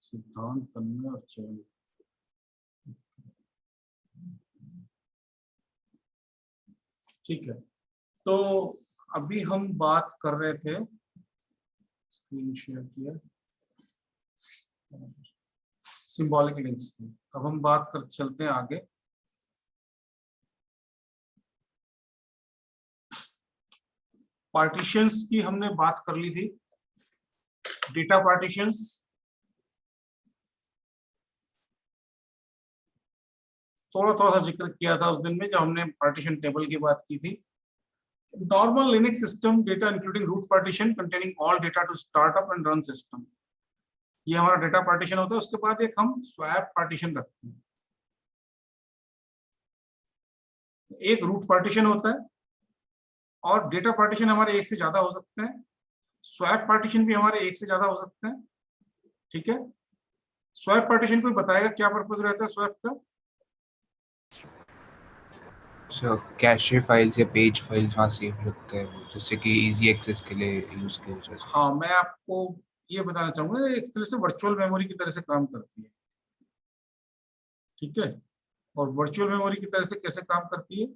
[SPEAKER 1] सिद्धांत तन्मय और चयन। ठीक है, तो अभी हम बात कर रहे थे, स्क्रीन शेयर किया, सिंबॉलिक लिंक्स की। अब हम बात कर चलते हैं आगे। पार्टीशंस की हमने बात कर ली थी, डेटा पार्टीशंस। थोड़ा थोड़ा सा जिक्र किया था उस दिन में जब हमने पार्टीशन टेबल की बात की थी। Normal Linux system data including root partition containing all data to start up and run system, ये हमारा डेटा पार्टीशन होता है। उसके बाद एक हम स्वैप पार्टीशन रखते हैं। एक रूट पार्टीशन होता है और डेटा पार्टीशन हमारे एक से ज्यादा हो सकते हैं। स्वैप पार्टीशन भी हमारे एक से ज्यादा हो सकते हैं, ठीक है। स्वैप पार्टीशन कोई बताएगा क्या पर्पस रहता है स्वैप का?
[SPEAKER 7] सो कैशे फाइल्स या पेज फाइल्स वहाँ सेव रखते हैं वो, जैसे कि इजी एक्सेस के लिए यूज किया जा सके।
[SPEAKER 1] हाँ, मैं आपको ये बताना चाहूंगा, एक तरह से वर्चुअल मेमोरी की तरह से काम करती है, ठीक है। और वर्चुअल मेमोरी की तरह से कैसे काम करती है,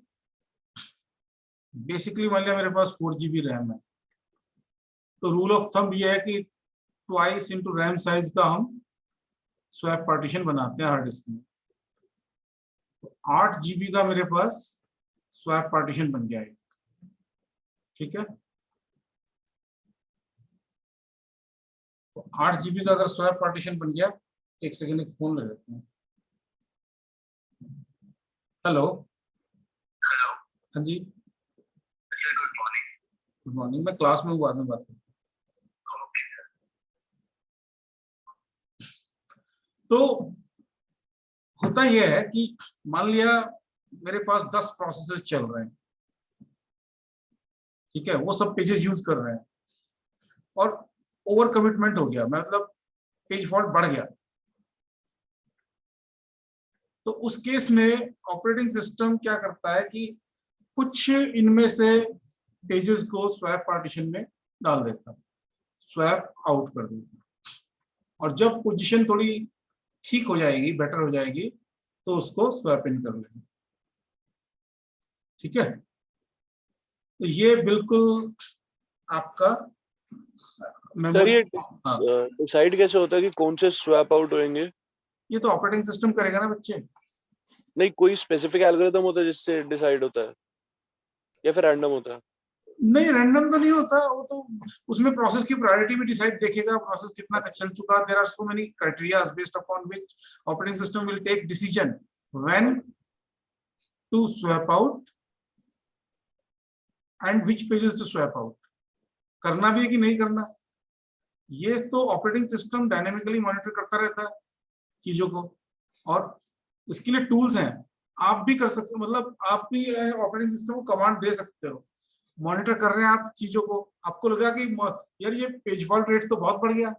[SPEAKER 1] बेसिकली मान लिया मेरे पास 4 GB रैम है, तो रूल ऑफ थंब ये है कि ट्वाइस इंटू रैम साइज का हम स्वैप पार्टीशन बनाते हैं हार्ड डिस्क में। तो 8 GB का मेरे पास स्वैप पार्टीशन बन गया है, ठीक है। तो 8 GB का अगर स्वैप पार्टीशन बन गया, एक सेकेंड एक फोन ले लेते हैं। हेलो, हाँ जी, गुड मॉर्निंग। मैं क्लास में हूँ, बाद में बात करता हूँ। तो होता यह है कि मान लिया मेरे पास 10 प्रोसेसेस चल रहे हैं, ठीक है, वो सब पेजेस यूज कर रहे हैं और ओवर कमिटमेंट हो गया, मतलब पेज फॉल्ट बढ़ गया। तो उस केस में ऑपरेटिंग सिस्टम क्या करता है कि कुछ इनमें से पेजेस को स्वैप पार्टीशन में डाल देता है, स्वैप आउट कर देता है, और जब पोजीशन थोड़ी ठीक हो जाएगी, बेटर हो जाएगी, तो उसको स्वैप इन कर लेंगे, ठीक है। तो ये बिल्कुल आपका
[SPEAKER 6] सर
[SPEAKER 1] मेमोरी,
[SPEAKER 6] ये
[SPEAKER 1] हाँ,
[SPEAKER 6] डिसाइड कैसे होता है कि कौन से स्वैप आउट होंगे?
[SPEAKER 1] ये तो ऑपरेटिंग सिस्टम करेगा ना बच्चे।
[SPEAKER 6] नहीं, कोई स्पेसिफिक एल्गोरिथम होता है जिससे डिसाइड होता है, या फिर रैंडम होता है?
[SPEAKER 1] नहीं, रैंडम तो नहीं होता, वो तो उसमें प्रोसेस की प्रायोरिटी भी डिसाइड देखेगा, प्रोसेस कितना का चल चुका। There are so many criterias based upon which operating system will take decision when to swap out and which pages to swap out, करना भी है कि नहीं करना। ये तो ऑपरेटिंग सिस्टम डायनेमिकली मॉनिटर करता रहता है चीजों को, और उसके लिए टूल्स हैं, आप भी कर सकते हो, मतलब आप भी ऑपरेटिंग सिस्टम को कमांड दे सकते हो, मॉनिटर कर रहे हैं आप चीजों को, आपको लगा कि यार ये पेज फॉल्ट रेट तो बहुत बढ़ गया,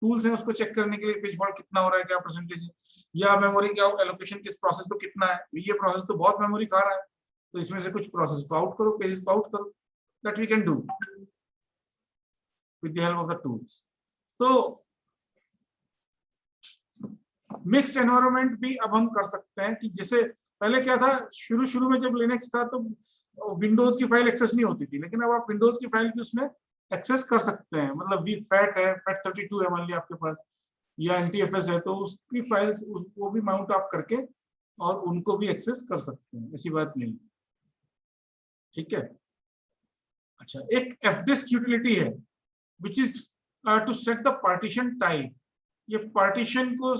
[SPEAKER 1] टूल्स हैं उसको चेक करने के लिए पेज फॉल्ट कितना हो रहा है, क्या परसेंटेज है, या मेमोरी क्या एलोकेशन किस प्रोसेस को कितना है, ये प्रोसेस तो बहुत मेमोरी खा रहा है, तो इसमें से कुछ प्रोसेस को आउट करो, पेजेस को आउट करो। That we can do with the help of the tools. तो मिक्स्ड एनवायरनमेंट भी अब हम कर सकते हैं, कि जैसे पहले क्या था, शुरू शुरू में जब लिनक्स था तो विंडोज की फाइल एक्सेस नहीं होती थी, लेकिन अब आप विंडोज की फाइल भी उसमें एक्सेस कर सकते हैं, मतलब वी फैट है, फैट 32 है मान लिया आपके पास, या NTFS है, तो उसकी फाइल्स वो भी माउंट आप करके और उनको भी एक्सेस कर सकते हैं, ऐसी बात नहीं, ठीक है। अच्छा, एक fdisk यूटिलिटी है which is to set the partition type. ये पार्टीशन को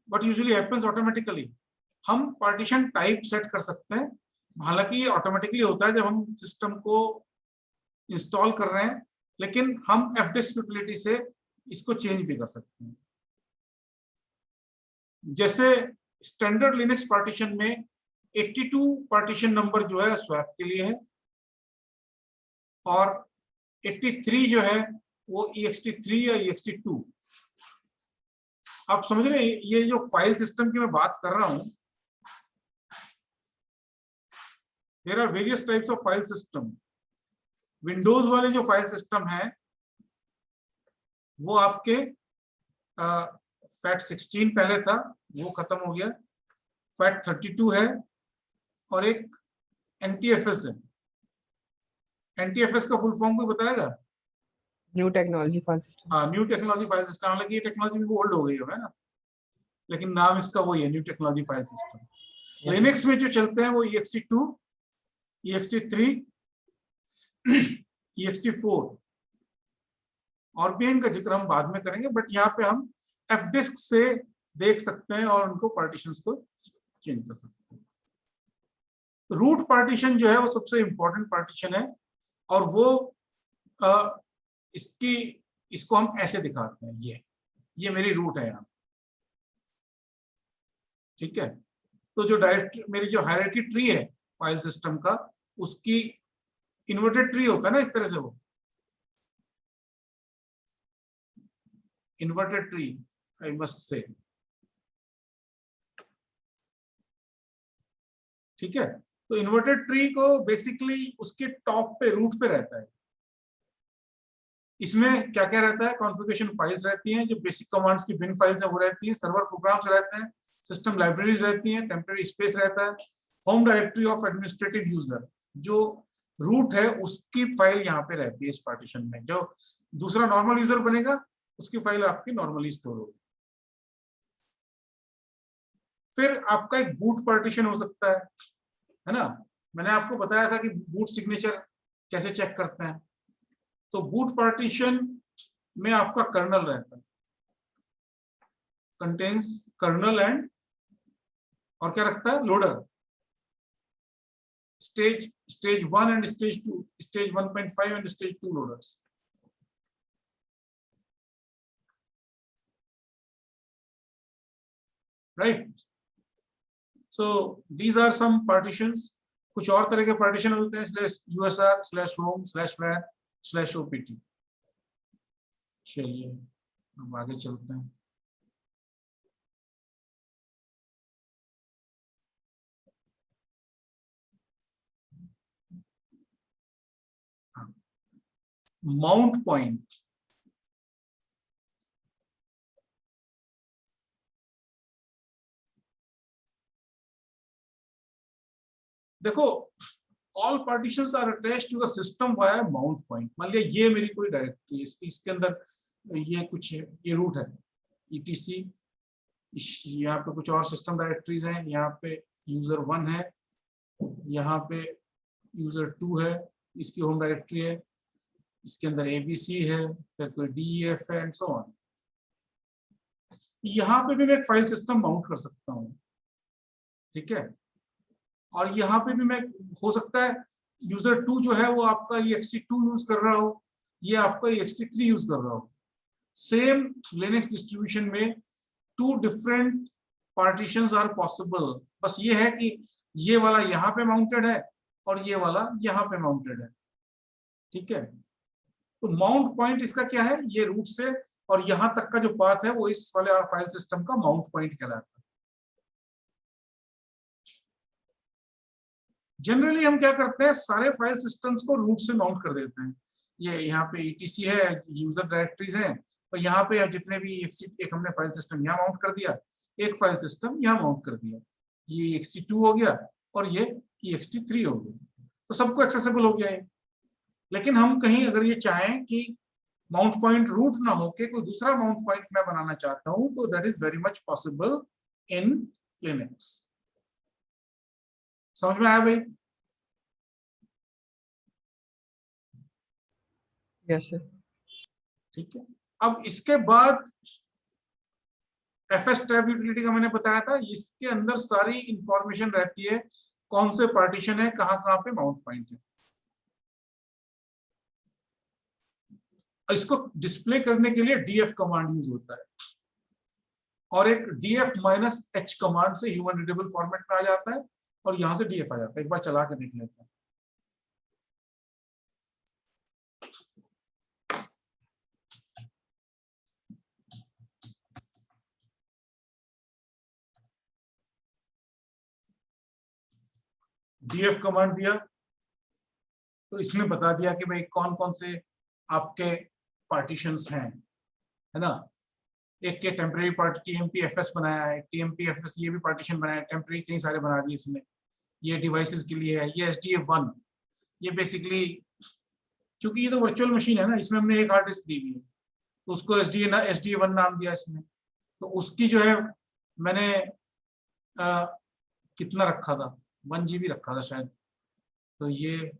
[SPEAKER 1] व्हाट यूजुअली हैपेंस ऑटोमेटिकली, हम पार्टीशन टाइप सेट कर सकते हैं, हालांकि ये ऑटोमेटिकली होता है जब हम सिस्टम को इंस्टॉल कर रहे हैं, लेकिन हम fdisk यूटिलिटी से इसको चेंज भी कर सकते हैं। जैसे स्टैंडर्ड लिनक्स पार्टीशन में 82 पार्टीशन नंबर जो है स्वैप के लिए है, और 83 जो है वो ext3 या ext2। आप समझ रहे हैं, ये जो फाइल सिस्टम की मैं बात कर रहा हूं, there are various types of file system. Windows वाले जो फाइल सिस्टम है वो आपके फैट 16 पहले था, वो खत्म हो गया, फैट 32 है, और एक NTFS है। NTFS का फुल फॉर्म कोई बताएगा?
[SPEAKER 3] New technology file system.
[SPEAKER 1] हाँ, न्यू टेक्नोलॉजी फाइल सिस्टम, हालांकि ये टेक्नोलॉजी भी ओल्ड हो गई है ना, लेकिन नाम इसका वही है, new technology file system. Linux में जो चलते हैं वो ext2, ext3, ext4, और भी इनका जिक्र हम बाद में करेंगे, बट यहाँ पे हम fdisk से देख सकते हैं और उनको पार्टीशंस को चेंज कर सकते हैं। रूट पार्टीशन जो है वो सबसे इंपॉर्टेंट पार्टीशन है, और वो इसको हम ऐसे दिखाते हैं, ये मेरी रूट है यहाँ, ठीक है। तो जो डायरेक्ट मेरी जो हायरार्की ट्री है फाइल सिस्टम का, उसकी इन्वर्टेड ट्री होता है ना इस तरह से, वो inverted tree I must say. ठीक है, तो इन्वर्टेड ट्री को बेसिकली उसके टॉप पे रूट पे रहता है। इसमें क्या क्या रहता है, कॉन्फ़िगरेशन फाइल्स रहती हैं, जो बेसिक कमांड्स की बिन फाइल्स हैं वो रहती हैं, सर्वर प्रोग्राम्स रहते हैं, सिस्टम लाइब्रेरीज रहती हैं, टेम्परेरी स्पेस रहता है, home directory of administrative user, जो रूट है उसकी फाइल यहाँ पे रहती है इस पार्टीशन में। जो दूसरा नॉर्मल यूजर बनेगा उसकी फाइल आपकी नॉर्मली स्टोर होगी। फिर आपका एक बूट पार्टीशन हो सकता है ना। मैंने आपको बताया था कि बूट सिग्नेचर कैसे चेक करते हैं। तो बूट पार्टीशन में आपका कर्नल रहता है, कंटेन्स कर्नल एंड, और क्या रखता है, loader, stage 1 and stage 2, stage 1.5 and stage 2 loaders. Right, so these are some partitions. कुछ और तरह के पार्टीशन होते हैं, /usr/home/var/opt। चलिए अब आगे चलते हैं। माउंट पॉइंट, देखो all partitions are attached to the system via mount point. मान लिया ये मेरी कोई डायरेक्टरी है, इसके अंदर ये कुछ ये रूट है etc, यहाँ पे कुछ और सिस्टम डायरेक्टरीज हैं, यहाँ पे यूजर 1 है, यहाँ पे यूजर 2 है, इसकी होम डायरेक्टरी है, इसके अंदर ABC है, फिर कोई DEF है एंड सो ऑन। यहाँ पे भी मैं एक फाइल सिस्टम माउंट कर सकता हूँ, ठीक है। और यहाँ पे भी मैं, हो सकता है यूजर 2 जो है वो आपका ext2 यूज कर रहा हो, ये आपका ext3 यूज कर रहा हो। सेम लिनक्स डिस्ट्रीब्यूशन में 2 डिफरेंट पार्टीशंस आर पॉसिबल, बस ये है कि ये वाला यहाँ पे माउंटेड है और ये वाला यहाँ पे माउंटेड है, ठीक है। तो माउंट पॉइंट इसका क्या है, ये रूट से और यहाँ तक का जो पाथ है वो इस वाले फाइल सिस्टम का माउंट पॉइंट कहलाता है। जनरली हम क्या करते हैं, सारे फाइल सिस्टम्स को रूट से माउंट कर देते हैं। ये यहाँ पे etc है, यूजर डायरेक्टरीज हैं, और यहाँ पे जितने भी एक हमने फाइल सिस्टम यहाँ माउंट कर दिया, एक फाइल सिस्टम यहाँ माउंट कर दिया, ये ext2 हो गया और ये ext3 हो गया, तो सबको एक्सेसिबल हो गया है। लेकिन हम कहीं अगर ये चाहें कि माउंट पॉइंट रूट ना होके कोई दूसरा माउंट पॉइंट मैं बनाना चाहता हूं, तो that is very much possible in Linux. समझ में आया भाई?
[SPEAKER 3] Yes sir.
[SPEAKER 1] ठीक है, अब इसके बाद FS टैब यूटिलिटी का मैंने बताया था, इसके अंदर सारी इंफॉर्मेशन रहती है, कौन से पार्टीशन है, कहाँ कहाँ पे माउंट पॉइंट है। इसको डिस्प्ले करने के लिए df कमांड यूज होता है, और एक df-h कमांड से ह्यूमन रीडेबल फॉर्मेट में आ जाता है, और यहां से df आ जाता है। एक बार चला के देख लेते हैं। df कमांड दिया तो इसने बता दिया कि भाई कौन कौन से आपके पार्टीशंस हैं, है ना। एक के टेम्परेरी पार्टी tmpfs बनाया है, tmpfs ये भी पार्टीशन बनाया है, टेम्परेरी कई सारे बना दिए इसने। ये डिवाइसेस के लिए है, ये SDF1, ये बेसिकली क्योंकि ये तो वर्चुअल मशीन है ना, इसमें हमने एक हार्ड डिस्क दी हुई है, तो उसको SDA1 नाम दिया इसने। तो उसकी जो है मैंने कितना रखा था, 1 GB रखा था शायद, तो ये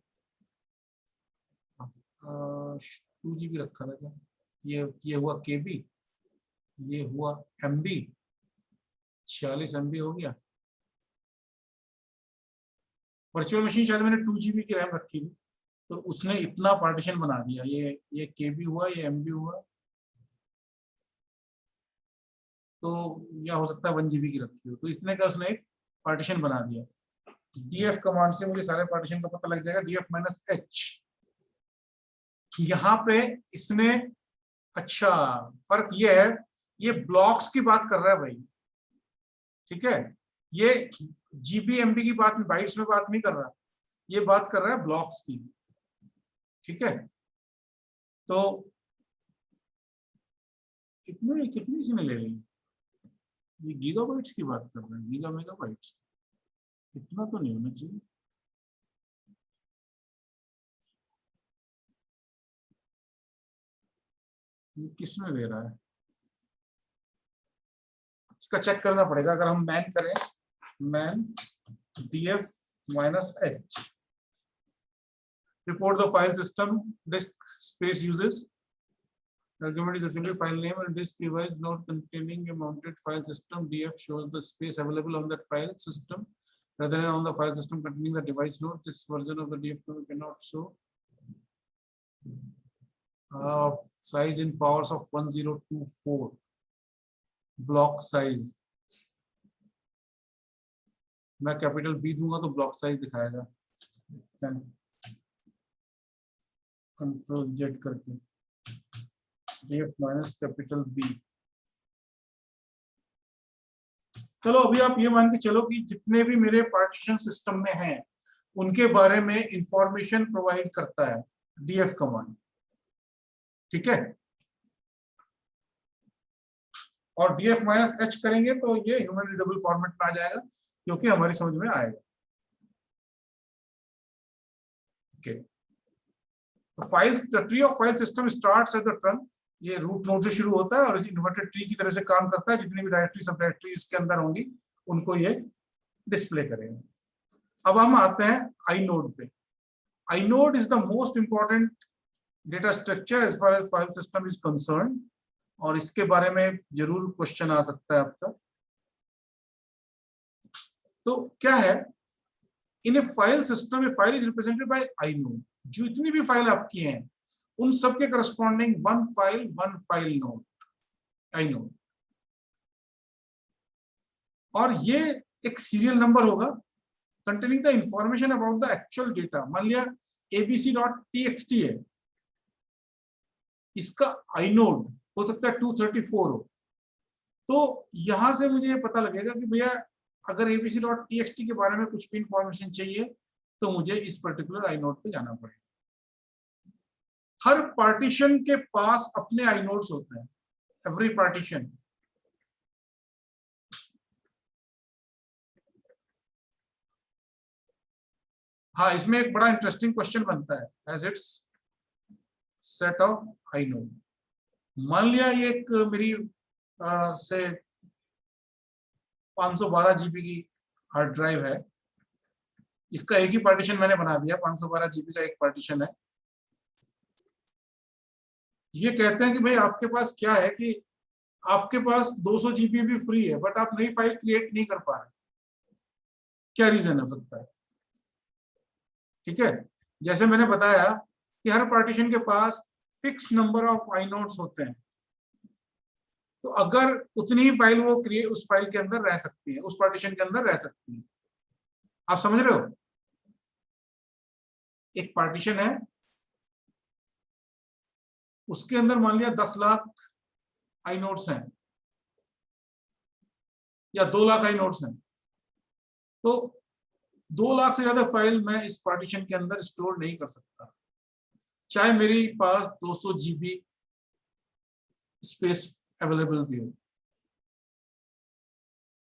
[SPEAKER 1] 2 GB रखा था क्या, ये हुआ KB, ये हुआ MB, 46 MB हो गया। वर्चुअल मशीन शायद मैंने 2 GB की रैम रखी थी, तो उसने इतना पार्टीशन बना दिया। ये KB हुआ, ये MB हुआ, तो या हो सकता है 1 GB की रखी हो, तो इतने का उसने एक पार्टीशन बना दिया। df कमांड से मुझे सारे पार्टीशन का पता लग जाएगा, df-h। यहाँ पे इसमें अच्छा फर्क ये है, ये ब्लॉक्स की बात कर रहा है भाई, ठीक है। ये जीबी एमबी की बात, बाइट्स में बात नहीं कर रहा, ये बात कर रहा है ब्लॉक्स की, ठीक है। तो कितने कितनी इसने ले ली, ये गीगाबाइट्स की बात कर रहे हैं, गीगा मेगाबाइट्स, इतना तो नहीं होना चाहिए। ये किस में दे रहा है, इसका चेक करना पड़ेगा। अगर हम मैन करें, man df minus h, report the file system disk space uses. The argument is actually file name and disk device not containing a mounted file system. df shows the space available on that file system rather than on the file system containing the device node. This version of the df cannot show size in powers of 1024 block size. मैं capital B दूंगा तो block size दिखाएगा, control Z करके df minus capital B. चलो अभी आप ये मान के चलो कि जितने भी मेरे पार्टीशन सिस्टम में हैं उनके बारे में इंफॉर्मेशन प्रोवाइड करता है df कमांड, ठीक है। और df माइनस h करेंगे तो ये ह्यूमन रीडेबल फॉर्मेट में आ जाएगा, क्योंकि हमारी समझ में आएगा। ओके, तो file, the tree of file system starts at the trunk, ये रूट नोड से शुरू होता है और इसी इन्वर्टेड ट्री की तरह से काम करता है। जितनी भी डायरेक्टरी सब डायरेक्टरी इसके अंदर होंगी उनको ये डिस्प्ले करेगा। अब हम आते हैं आई नोड पे। Inode is the most important data structure as far as file system is concern, और इसके बारे में जरूर क्वेश्चन आ सकता है आपका। तो क्या है, in a file system a file is represented by inode. जो इतनी भी फाइल आपकी हैं उन सब के corresponding one file node, inode, और ये एक सीरियल नंबर होगा containing the information about the actual data. मान लिया abc.txt है, इसका आई नोड हो सकता है 234 हो, तो यहां से मुझे ये पता लगेगा कि भैया अगर abc.txt के बारे में कुछ भी इंफॉर्मेशन चाहिए तो मुझे इस पर्टिकुलर आई नोड पे जाना पड़ेगा। हर पार्टीशन के पास अपने आई नोड्स होते हैं, एवरी पार्टीशन। हाँ, इसमें एक बड़ा इंटरेस्टिंग क्वेश्चन बनता है, as it's set of inode. मान लिया ये एक मेरी से 512 जीबी की हार्ड ड्राइव है, इसका एक ही पार्टीशन मैंने बना दिया, 512 जीबी का एक पार्टीशन है। ये कहते हैं कि भाई आपके पास क्या है कि आपके पास 200 जीबी भी फ्री है बट आप नई फाइल क्रिएट नहीं कर पा रहे, क्या रीजन हो सकता है? ठीक है, जैसे मैंने बताया कि हर पार्टीशन के पास fix number of inodes होते हैं, तो अगर उतनी ही फाइल वो क्रिएट उस फाइल के अंदर रह सकती है, उस पार्टीशन के अंदर रह सकती है। आप समझ रहे हो? एक पार्टीशन है, उसके अंदर मान लिया 10 लाख आई नोड्स हैं या 2 लाख आई नोड्स हैं, तो 2 लाख से ज्यादा फाइल मैं इस पार्टीशन के अंदर स्टोर नहीं कर सकता, चाहे मेरे पास 200 जीबी स्पेस अवेलेबल भी हो।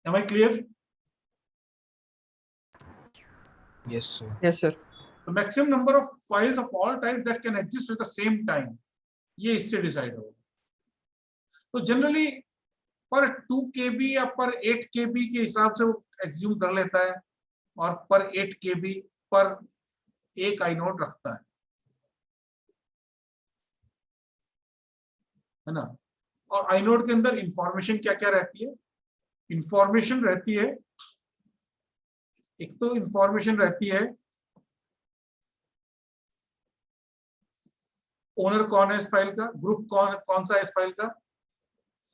[SPEAKER 1] Am I clear?
[SPEAKER 7] Yes, sir.
[SPEAKER 3] Yes, sir.
[SPEAKER 1] The maximum number of files of all types that can exist at the same time, ये इससे डिसाइड होगा। तो जनरली पर 2 KB या पर 8 KB के हिसाब से वो एज्यूम कर लेता है, और पर 8 KB पर एक आई नोड रखता है ना। और आई नोड के अंदर इंफॉर्मेशन क्या क्या रहती है? इंफॉर्मेशन रहती है, एक तो इंफॉर्मेशन रहती है ओनर कौन है इस फाइल का, ग्रुप कौन सा है इस फाइल का,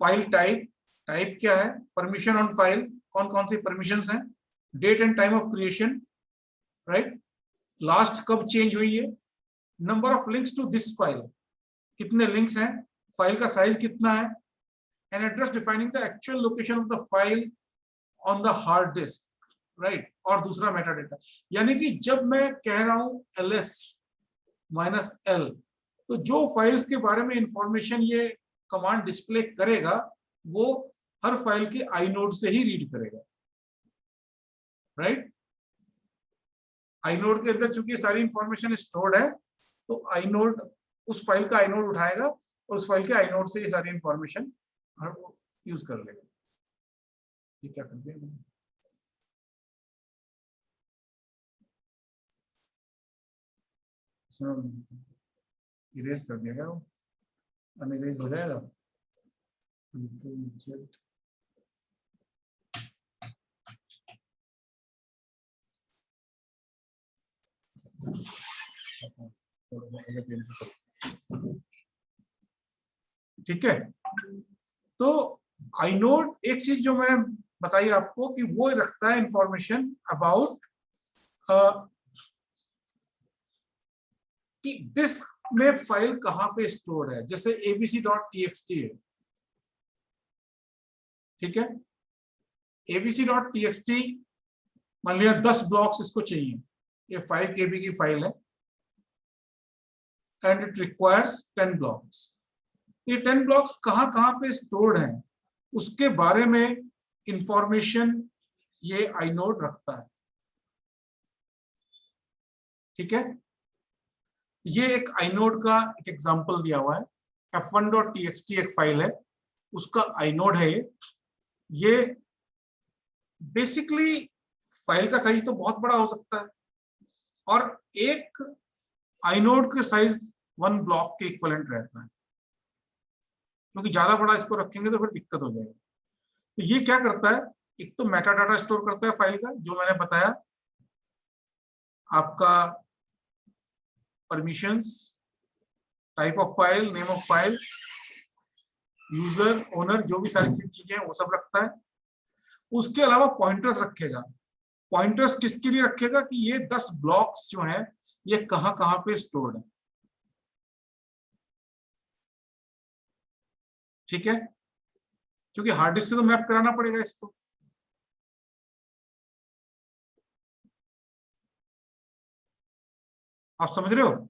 [SPEAKER 1] फाइल टाइप, टाइप क्या है, परमिशन ऑन फाइल, कौन कौन सी परमिशंस हैं, date and time of creation, right, last कब चेंज हुई है, number of links to this file, कितने लिंक्स हैं, फाइल का साइज कितना है, an address defining the actual location of the file on the hard disk, right, और दूसरा मेटा डेटा। यानी कि जब मैं कह रहा हूं ls माइनस l, तो जो फाइल्स के बारे में इंफॉर्मेशन ये कमांड डिस्प्ले करेगा वो हर फाइल के inode से ही रीड करेगा, राइट। inode के अंदर चूंकि सारी इंफॉर्मेशन स्टोर्ड है, तो inode उस फाइल का inode उठाएगा और उस फाइल के inode से ये सारी इंफॉर्मेशन यूज कर लेगा। ये क्या कर दिया, इरेज कर दिया, वो अनइरेज हो जाएगा। ठीक है, तो inode एक चीज जो मैंने बताई आपको कि वो रखता है इंफॉर्मेशन अबाउट कि डिस्क में फाइल कहां पे स्टोर है। जैसे abc.txt है, ठीक है, abc.txt मान लिया 10 ब्लॉक्स इसको चाहिए, ये 5 KB की फाइल है एंड इट रिक्वायर्स 10 ब्लॉक्स। ये 10 ब्लॉक्स कहां कहां पे स्टोर्ड हैं उसके बारे में इंफॉर्मेशन ये inode रखता है, ठीक है। ये एक inode का एक एग्जांपल दिया हुआ है, f1.txt एक फाइल है, उसका inode है ये बेसिकली फाइल का साइज तो बहुत बड़ा हो सकता है और एक inode के साइज 1 ब्लॉक के इक्विवेलेंट रहता है, क्योंकि ज्यादा बड़ा इसको रखेंगे तो फिर दिक्कत हो जाएगी। तो ये क्या करता है, एक तो मेटा डाटा स्टोर करता है फाइल का, जो मैंने बताया, आपका permissions, type of file, name of file, user, owner, जो भी सारी चीजें हैं वो सब रखता है। उसके अलावा पॉइंटर्स रखेगा। पॉइंटर्स किसके लिए रखेगा कि ये 10 ब्लॉक्स जो हैं ये कहां कहां पे स्टोर्ड है, ठीक है, क्योंकि हार्ड डिस्क से तो मैप कराना पड़ेगा इसको। आप समझ रहे हो,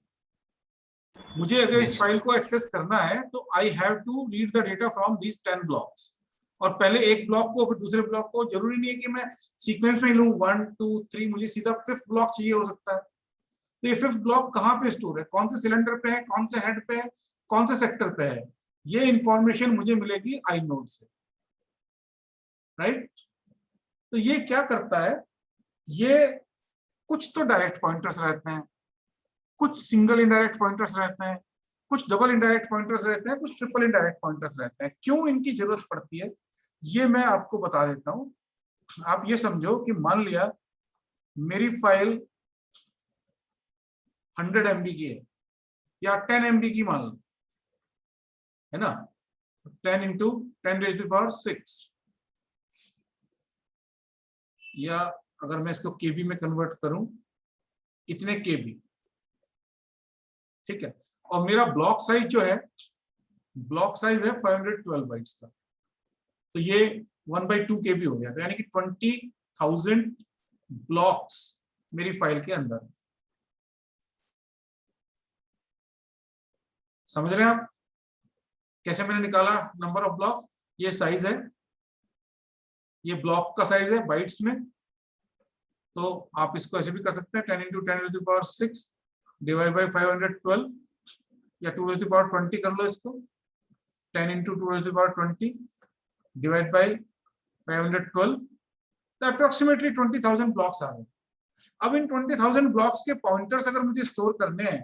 [SPEAKER 1] मुझे अगर इस फाइल को एक्सेस करना है तो I have to read the data from these 10 blocks, और पहले एक ब्लॉक को फिर दूसरे ब्लॉक को, जरूरी नहीं है कि मैं सीक्वेंस में लूं 1 2 3, मुझे सीधा 5th ब्लॉक चाहिए हो सकता है। तो ये 5th ब्लॉक कहां पे स्टोर है, कौन से सिलेंडर पे है, कौन से हेड पे है, कौन से सेक्टर पे है, ये इंफॉर्मेशन मुझे मिलेगी inode से, राइट। तो ये क्या करता है, ये कुछ तो डायरेक्ट पॉइंटर्स रहते हैं, कुछ सिंगल इनडायरेक्ट पॉइंटर्स रहते हैं, कुछ डबल इनडायरेक्ट पॉइंटर्स रहते हैं, कुछ ट्रिपल इनडायरेक्ट पॉइंटर्स रहते हैं। क्यों इनकी जरूरत पड़ती है ये मैं आपको बता देता हूं। आप ये समझो कि मान लिया मेरी फाइल 100 MB की है या 10 MB की मान लो, है ना, 10 × 10⁶, या अगर मैं इसको KB में कन्वर्ट करूं, इतने KB, ठीक है। और मेरा ब्लॉक साइज जो है, ब्लॉक साइज है 512 बाइट्स का, तो ये 1/2 KB हो गया, तो यानी कि 20,000 ब्लॉक्स मेरी फाइल के अंदर। समझ रहे हैं आप कैसे मैंने निकाला नंबर ऑफ ब्लॉक्स? ये साइज है, ये ब्लॉक का साइज है बाइट्स में, तो आप इसको ऐसे भी कर सकते हैं 10 × 10⁶ डिवाइड बाय 512, या 2⁻20 कर लो इसको, 10 × 2⁻20 डिवाइड बाय 512, तो अप्रोक्सीमेटली 20,000 ब्लॉक्स आ गए। अब इन 20,000 ब्लॉक्स के पॉइंटर्स अगर मुझे स्टोर करने हैं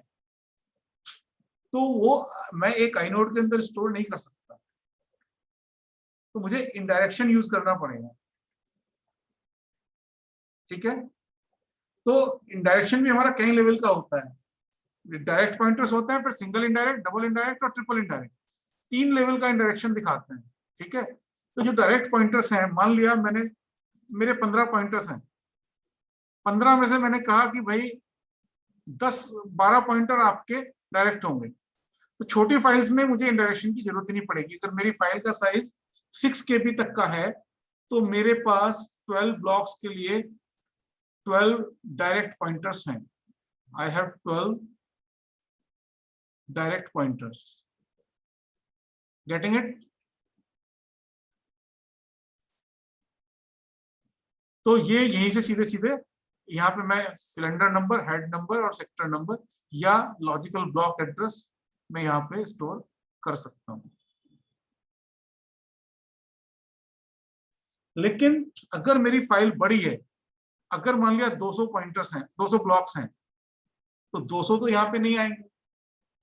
[SPEAKER 1] तो वो मैं एक inode के अंदर स्टोर नहीं कर सकता, तो मुझे इंडायरेक्शन यूज करना पड़ेगा, ठीक है। तो इंडायरेक्शन भी हमारा कई लेवल का होता है, डायरेक्ट पॉइंटर्स होते हैं, फिर सिंगल इनडायरेक्ट, डबल इनडायरेक्ट और ट्रिपल इनडायरेक्ट, 3 लेवल का इंडायरेक्शन दिखाते हैं, ठीक है। तो जो डायरेक्ट पॉइंटर्स हैं, मान लिया मेरे 15 पॉइंटर्स हैं, 15 में से मैंने कहा कि भाई 10-12 पॉइंटर आपके डायरेक्ट होंगे, तो छोटी फाइल्स में मुझे इंडायरेक्शन की जरूरत नहीं पड़ेगी। अगर मेरी फाइल का साइज 6 KB तक का है तो मेरे पास 12 ब्लॉक्स के लिए 12 डायरेक्ट पॉइंटर्स हैं। I have 12 direct pointers. Getting it? तो ये यहीं से सीधे सीधे यहाँ पे मैं सिलेंडर नंबर, हेड नंबर और सेक्टर नंबर या लॉजिकल ब्लॉक एड्रेस मैं यहाँ पे स्टोर कर सकता हूँ। लेकिन अगर मेरी फाइल बड़ी है, अगर मान लिया 200 पॉइंटर्स हैं, 200 ब्लॉक्स हैं, तो 200 तो यहाँ पे नहीं आएंगे।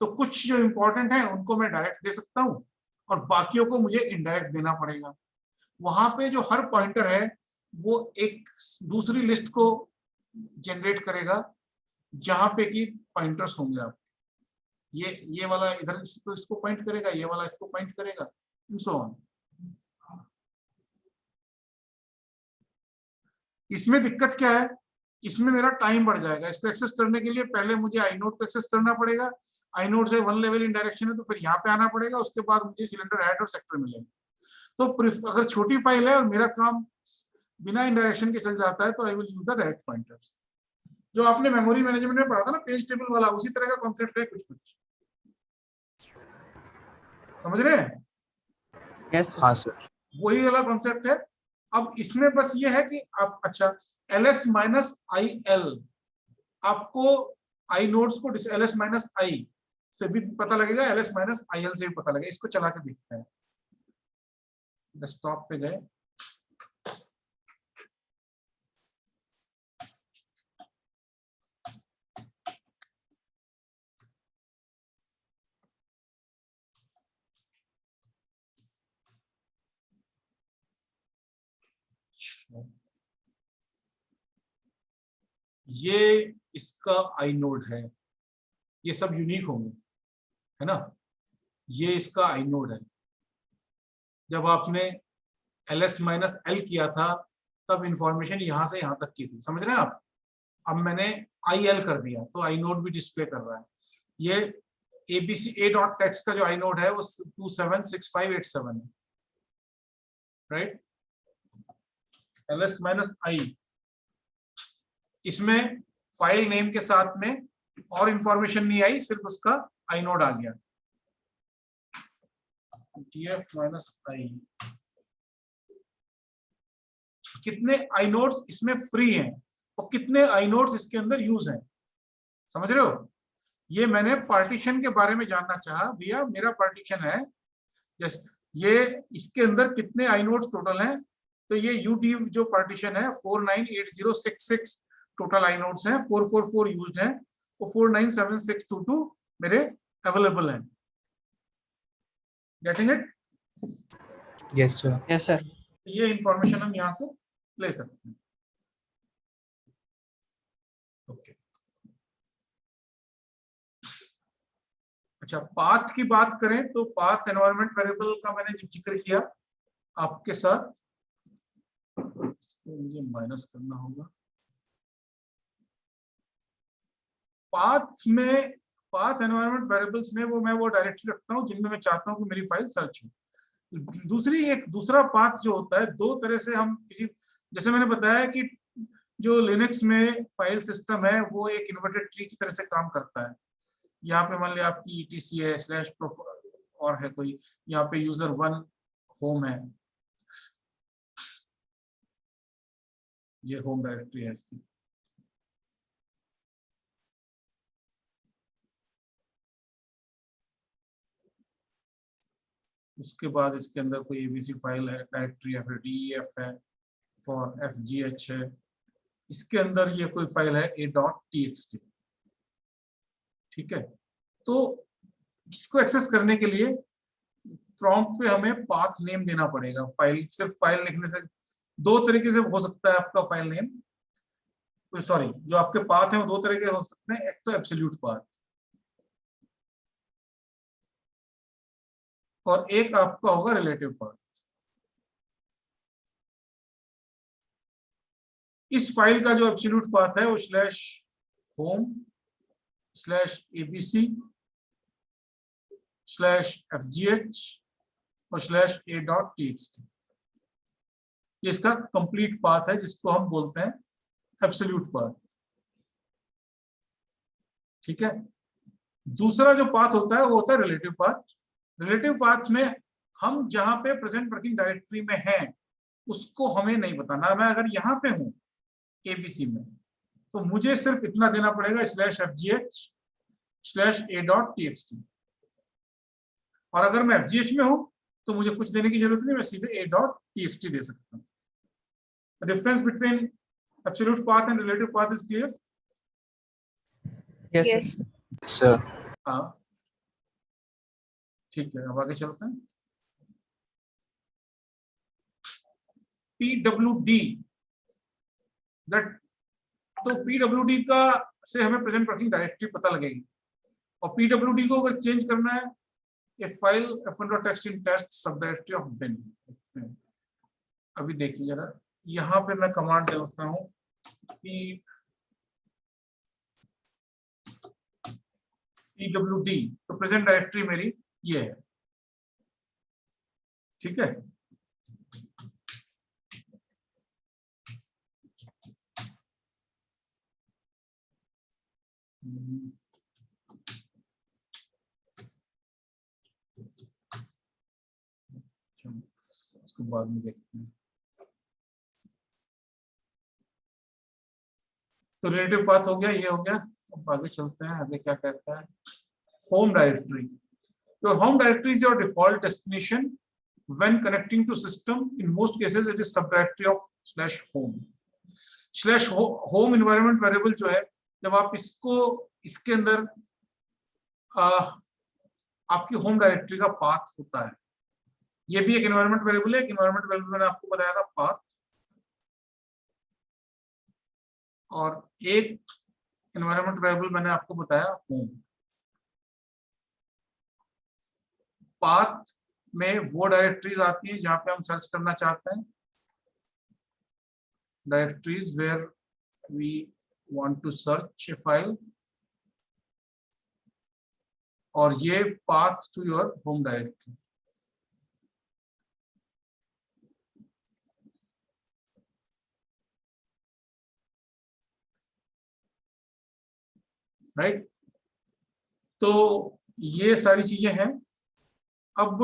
[SPEAKER 1] तो कुछ जो इंपॉर्टेंट है उनको मैं डायरेक्ट दे सकता हूँ और बाकियों को मुझे इनडायरेक्ट देना पड़ेगा। वहां पे जो हर पॉइंटर है वो एक दूसरी लिस्ट को जनरेट करेगा जहां पे कि पॉइंटर्स होंगे। आप ये वाला इधर इसको पॉइंट करेगा, ये वाला इसको पॉइंट करेगा, एंड सो ऑन। इसमें दिक्कत क्या है? इसमें मेरा टाइम बढ़ जाएगा। इसको एक्सेस करने के लिए पहले मुझे आईनोड को एक्सेस करना पड़ेगा। आईनोड से 1 लेवल इन डायरेक्शन है तो फिर यहाँ पे आना पड़ेगा, उसके बाद मुझे सिलेंडर हेड और सेक्टर मिलेंगे। तो अगर छोटी फाइल है और मेरा काम बिना इंडायरेक्शन के चल जाता है तो I will use the direct pointer. जो आपने मेमोरी मैनेजमेंट में पढ़ा था ना, पेज टेबल वाला, उसी तरह का कॉन्सेप्ट है कुछ कुछ। समझ रहे हैं?
[SPEAKER 3] यस
[SPEAKER 7] हाँ सर।
[SPEAKER 1] वही वाला कॉन्सेप्ट है। अब इसमें बस ये है कि आप अच्छा ls-il आपको आई नोड्स को ls-i से भी पता लगेगा, ls-il से भी पता लगेगा। इसको चला के देखते हैं। डेस्कटॉप पे गए, ये इसका आई नोड है। ये सब यूनिक होंगे, है ना? ये इसका आई नोड है। जब आपने ls-l किया था तब इंफॉर्मेशन यहां से यहां तक की थी, समझ रहे हैं आप? अब मैंने il कर दिया तो आई नोड भी डिस्प्ले कर रहा है। ये abc a.text का जो आई नोड है वो 276587 है, राइट? ls-i इसमें फाइल नेम के साथ में और इंफॉर्मेशन नहीं आई, सिर्फ उसका आई नोड आ गया। df-i कितने आई नोड्स इसमें फ्री हैं और कितने आई नोड्स इसके अंदर यूज हैं, समझ रहे हो? ये मैंने पार्टीशन के बारे में जानना चाहा। भैया मेरा पार्टीशन है, जैसे ये इसके अंदर कितने आई नोड्स टोटल हैं? तो ये udiv जो पार्टीशन है 498066 टोटल आई नोड्स हैं, 444 यूज्ड हैं और 497622 मेरे अवेलेबल हैं। Getting it?
[SPEAKER 7] Yes sir.
[SPEAKER 3] Yes sir.
[SPEAKER 1] ये इंफॉर्मेशन हम यहाँ से ले सकते हैं। ओके, अच्छा पाथ की बात करें तो पाथ एनवायरनमेंट वेरिएबल का मैंने जिक्र किया आपके साथ। इसको मुझे माइनस करना होगा। पाथ एनवायरनमेंट वेरिएबल्स में मैं वो डायरेक्टरी रखता हूँ जिनमें मैं चाहता हूँ कि मेरी फाइल सर्च हो। दूसरा पाथ जो होता है, दो तरह से हम किसी, जैसे मैंने बताया कि जो लिनक्स में फाइल सिस्टम है वो एक इन्वर्टेड ट्री की तरह से काम करता है। यहाँ पे मान लिया आपकी etc है, स्लैश और है कोई, यहाँ पे user1 होम है, ये होम डायरेक्टरी है इसकी। उसके बाद इसके अंदर कोई abc फाइल है, डायरेक्टरी है, फिर def है, फॉर fgh है, इसके अंदर ये कोई फाइल है a.txt। ठीक है, तो इसको एक्सेस करने के लिए प्रॉम्प्ट पे हमें पाथ नेम देना पड़ेगा। फाइल, सिर्फ फाइल लिखने से दो तरीके से हो सकता है आपका फाइल नेम, सॉरी जो आपके पाथ है वो दो तरह के हो सकते हैं। एक तो एब्सोल्यूट पाथ और एक आपका होगा रिलेटिव पाथ। इस फाइल का जो एब्सोल्यूट पाथ है वो /home/abc/fgh और /a.txt। ये इसका कंप्लीट पाथ है जिसको हम बोलते हैं एब्सोल्यूट पाथ, ठीक है। दूसरा जो पाथ होता है वो होता है रिलेटिव पाथ। रिलेटिव पाथ में हम जहां पे प्रेजेंट वर्किंग डायरेक्टरी में हैं उसको हमें नहीं बताना। मैं अगर यहाँ पे हूं एबीसी में तो मुझे सिर्फ इतना देना पड़ेगा /fgh/a.txt, और अगर मैं fgh में हूं तो मुझे कुछ देने की जरूरत नहीं, मैं सीधे a.txt दे सकता हूं। Difference between absolute path and relative path is clear?
[SPEAKER 3] Yes
[SPEAKER 8] Yes.
[SPEAKER 3] Sir.
[SPEAKER 7] Sir
[SPEAKER 1] हाँ ठीक है, अब आगे चलते हैं। PWD, दैट, तो PWD का से हमें प्रेजेंट वर्किंग डायरेक्टरी पता लगेगी, और PWD को अगर चेंज करना है, a file f1.txt in test सब डायरेक्टरी ऑफ bin। अभी देखिए जरा, यहाँ पे मैं कमांड देता हूँ PWD, तो प्रेजेंट डायरेक्टरी मेरी ये है, ठीक है। उसको बाद में देखते हैं। तो रिलेटिव पाथ हो गया, ये हो गया। अब आगे चलते हैं, आगे क्या कहता है। Home directory, your home directory is your default destination when connecting to system, in most cases it is sub directory of /home। /home environment variable जो है, जब आप इसको इसके अंदर आपकी होम डायरेक्टरी का पाथ होता है। ये भी एक एनवायरनमेंट वेरिएबल है। एक एनवायरनमेंट वेरिएबल मैंने आपको बताया था पाथ, और एक एनवायरनमेंट वेरिएबल मैंने आपको बताया होम। पाथ में वो डायरेक्टरीज आती है जहां पे हम सर्च करना चाहते हैं, directories where we want to search a file, और ये path to your home directory. Right, तो ये सारी चीजें हैं। अब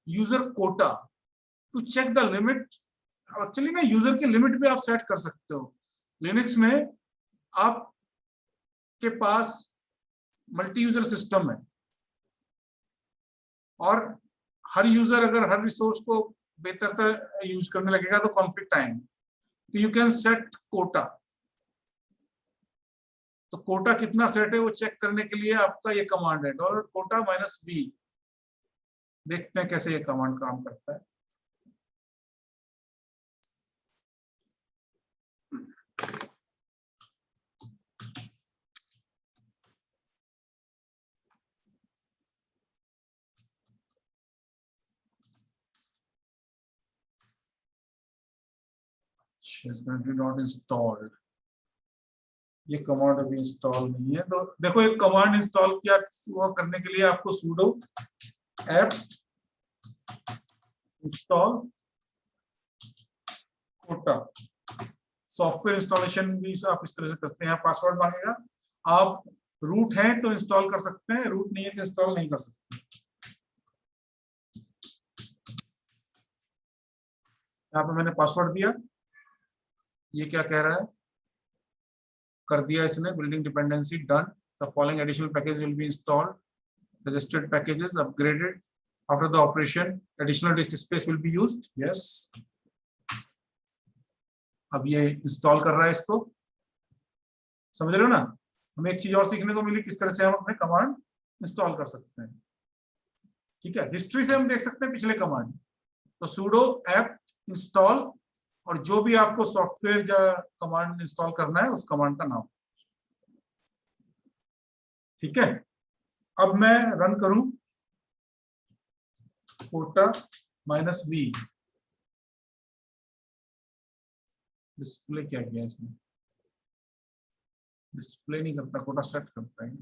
[SPEAKER 1] user quota to check the limit, actually ना यूजर की लिमिट भी आप सेट कर सकते हो। लिनक्स में आपके पास मल्टी यूजर सिस्टम है, और हर यूजर अगर हर रिसोर्स को बेहतर यूज करने लगेगा तो कॉन्फ्लिक्ट आएंगे। तो यू कैन सेट कोटा। तो कोटा कितना सेट है वो चेक करने के लिए आपका ये कमांड है $quota -v। देखते हैं कैसे ये कमांड काम करता है। नॉट इंस्टॉल्ड, ये कमांड अभी इंस्टॉल नहीं है। तो देखो, एक कमांड इंस्टॉल किया, वो करने के लिए आपको sudo apt install quota। Software installation भी आप इस तरह से करते हैं। पासवर्ड मांगेगा, आप रूट हैं तो इंस्टॉल कर सकते हैं, रूट नहीं है तो इंस्टॉल नहीं कर सकते। यहाँ पे मैंने पासवर्ड दिया, ये क्या कह रहा है, कर दिया इसने, building dependency done, the following additional package will be installed, registered packages upgraded, after the operation additional disc space will be used. Yes, अब ये इंस्टॉल कर रहा है इसको, समझ रहे हो ना। हमें एक चीज और सीखने को मिली, किस तरह से हम अपने कमांड इंस्टॉल कर सकते हैं। ठीक है, हिस्ट्री से हम देख सकते हैं पिछले कमांड। तो sudo apt install, और जो भी आपको सॉफ्टवेयर या कमांड इंस्टॉल करना है उस कमांड का नाम। ठीक है, अब मैं रन करूं quota -v। डिस्प्ले क्या किया इसने, डिस्प्ले नहीं करता, कोटा सेट करता है।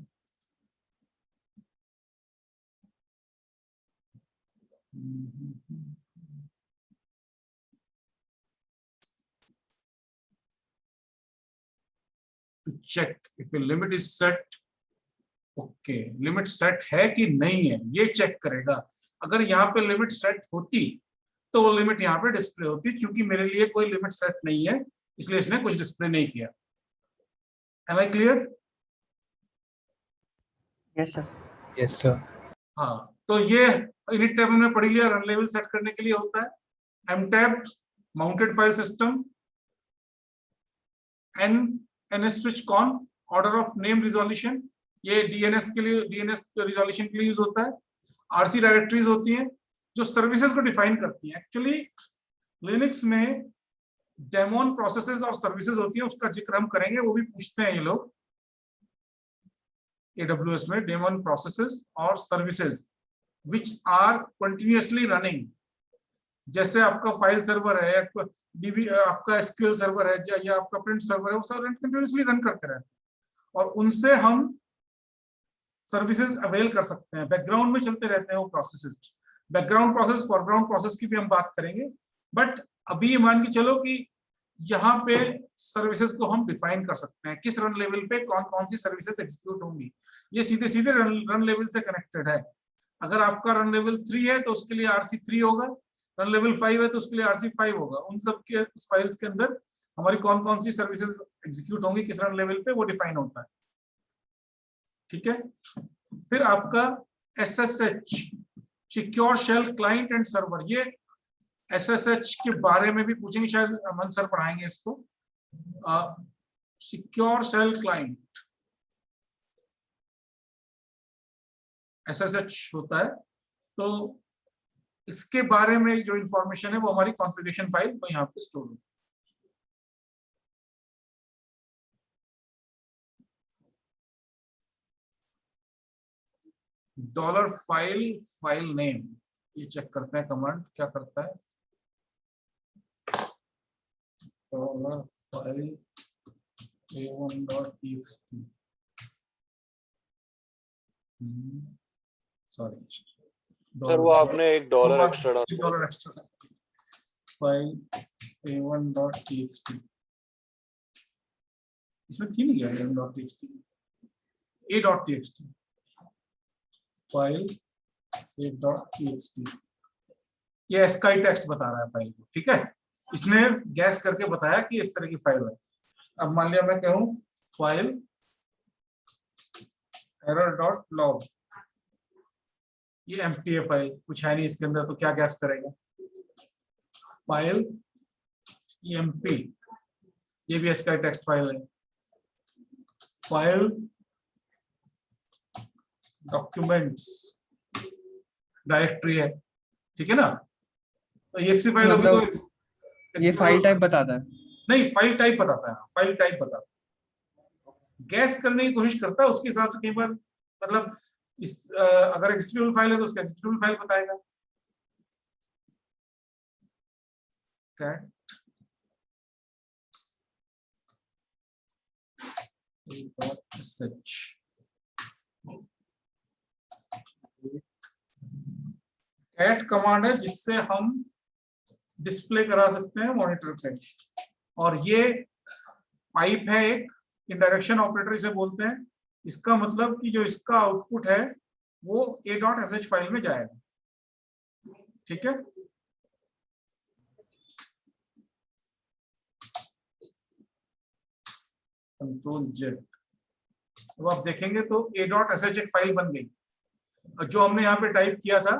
[SPEAKER 1] check if a limit is set. Okay, limit set है कि नहीं है ये चेक करेगा। अगर यहाँ पे लिमिट सेट होती तो वो लिमिट यहाँ पे डिस्प्ले होती, क्योंकि मेरे लिए कोई लिमिट सेट नहीं है इसलिए इसने कुछ डिस्प्ले नहीं किया। Am I clear?
[SPEAKER 3] Yes sir.
[SPEAKER 7] Yes sir.
[SPEAKER 1] हाँ, तो ये इनिट टेबल में पढ़ लिया, रन लेवल सेट करने के लिए होता है। M tab mounted file system, NS switch conf order of name resolution, ये डीएनएस के लिए, डीएनएस रिजोल्यूशन के लिए यूज होता है। आरसी डायरेक्टरीज होती हैं जो सर्विसेज को डिफाइन करती हैं। एक्चुअली लिनक्स में डेमोन प्रोसेसेस और सर्विसेज होती हैं, उसका जिक्र हम करेंगे, वो भी पूछते हैं ये लोग एडब्ल्यूएस में। डेमोन प्रोसेसेस और services which are continuously running, जैसे आपका फाइल सर्वर है, आपका एसक्यूएल सर्वर है या आपका प्रिंट सर्वर है, वो सब कंटिन्यूअसली रन करते रहते हैं और उनसे हम सर्विसेज अवेल कर सकते हैं। बैकग्राउंड में चलते रहते हैं वो processes, background process, foreground process की भी हम बात करेंगे। बट अभी ये मान के चलो कि यहाँ पे सर्विसेज को हम डिफाइन कर सकते हैं, किस रन लेवल पे कौन कौन सी सर्विसेज एग्जीक्यूट होंगी। ये सीधे सीधे रन लेवल से कनेक्टेड है। अगर आपका रन लेवल 3 है तो उसके लिए RC3 होगा, रन लेवल 5 है तो उसके लिए RC5 होगा। उन सब के फाइल्स के अंदर हमारी कौन कौन सी सर्विसेज एग्जीक्यूट होंगी किस रन लेवल पे, वो डिफाइन होता है। ठीक है, फिर आपका SSH secure shell client and server, ये SSH के बारे में भी पूछेंगे, शायद अमन सर पढ़ाएंगे इसको। सिक्योर शेल क्लाइंट SSH होता है, तो इसके बारे में जो इंफॉर्मेशन है वो हमारी कॉन्फ़िगरेशन फाइल में यहाँ पे स्टोर होगी। डॉलर फाइल नेम, ये चेक करते हैं कमांड क्या करता है। Dollar file a1.txt, sorry
[SPEAKER 6] sir वो आपने एक डॉलर एक्स्ट्रा डाला।
[SPEAKER 1] डॉलर एक्स्ट्रा फाइल a1.txt, इसमें थी नहीं क्या a1.txt, a.txt फाइल a.txt, ये एस्काई टेक्स्ट बता रहा है फाइल को। ठीक है, इसने गैस करके बताया कि इस तरह की फाइल है। अब मान लिया मैं कहूं फाइल error.log, ये एम्प्टी है फाइल, कुछ है नहीं इसके अंदर, तो क्या गैस करेगा? फाइल emp, ये भी एस्काई टेक्स्ट फाइल है। फाइल डॉक्यूमेंट्स डायरेक्टरी है, ठीक है ना। तो ये एक्सी फाइल होगी तो
[SPEAKER 3] ये फाइल टाइप बताता है?
[SPEAKER 1] नहीं, फाइल टाइप बताता है, फाइल टाइप बताता है। गैस करने की कोशिश करता है उसके हिसाब से, कई बार मतलब अगर एग्जीक्यूटेबल फाइल है तो उसका एग्जीक्यूटेबल फाइल बताएगा। कैट कैट कमांड है जिससे हम डिस्प्ले करा सकते हैं मॉनिटर पे, और ये पाइप है एक, इंडायरेक्शन ऑपरेटर इसे बोलते हैं। इसका मतलब कि जो इसका आउटपुट है वो a.sh फाइल में जाएगा। ठीक है, कंट्रोल जेड, अब आप देखेंगे तो a.sh एक फाइल बन गई, और जो हमने यहाँ पे टाइप किया था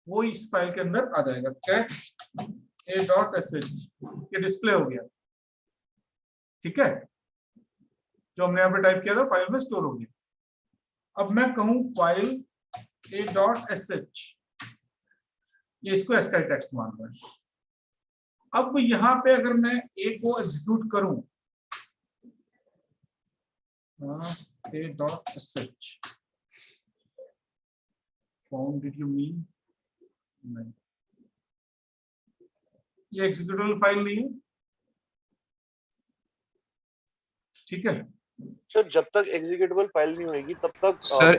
[SPEAKER 1] वो इस फाइल के अंदर आ जाएगा। कैट a.sh, ये डिस्प्ले हो गया। ठीक है, जो हमने यहाँ पे टाइप किया था फाइल में स्टोर हो गया। अब मैं कहूं फाइल a.sh, ये इसको एस्काई टेक्स्ट मान रहा है। अब यहाँ पे अगर मैं a को एग्जीक्यूट करूं, a.sh, found did you mean, नहीं, ये एग्जीक्यूटेबल फाइल नहीं है। ठीक है
[SPEAKER 6] सर, जब तक एग्जीक्यूटेबल फाइल नहीं होगी तब तक
[SPEAKER 7] सर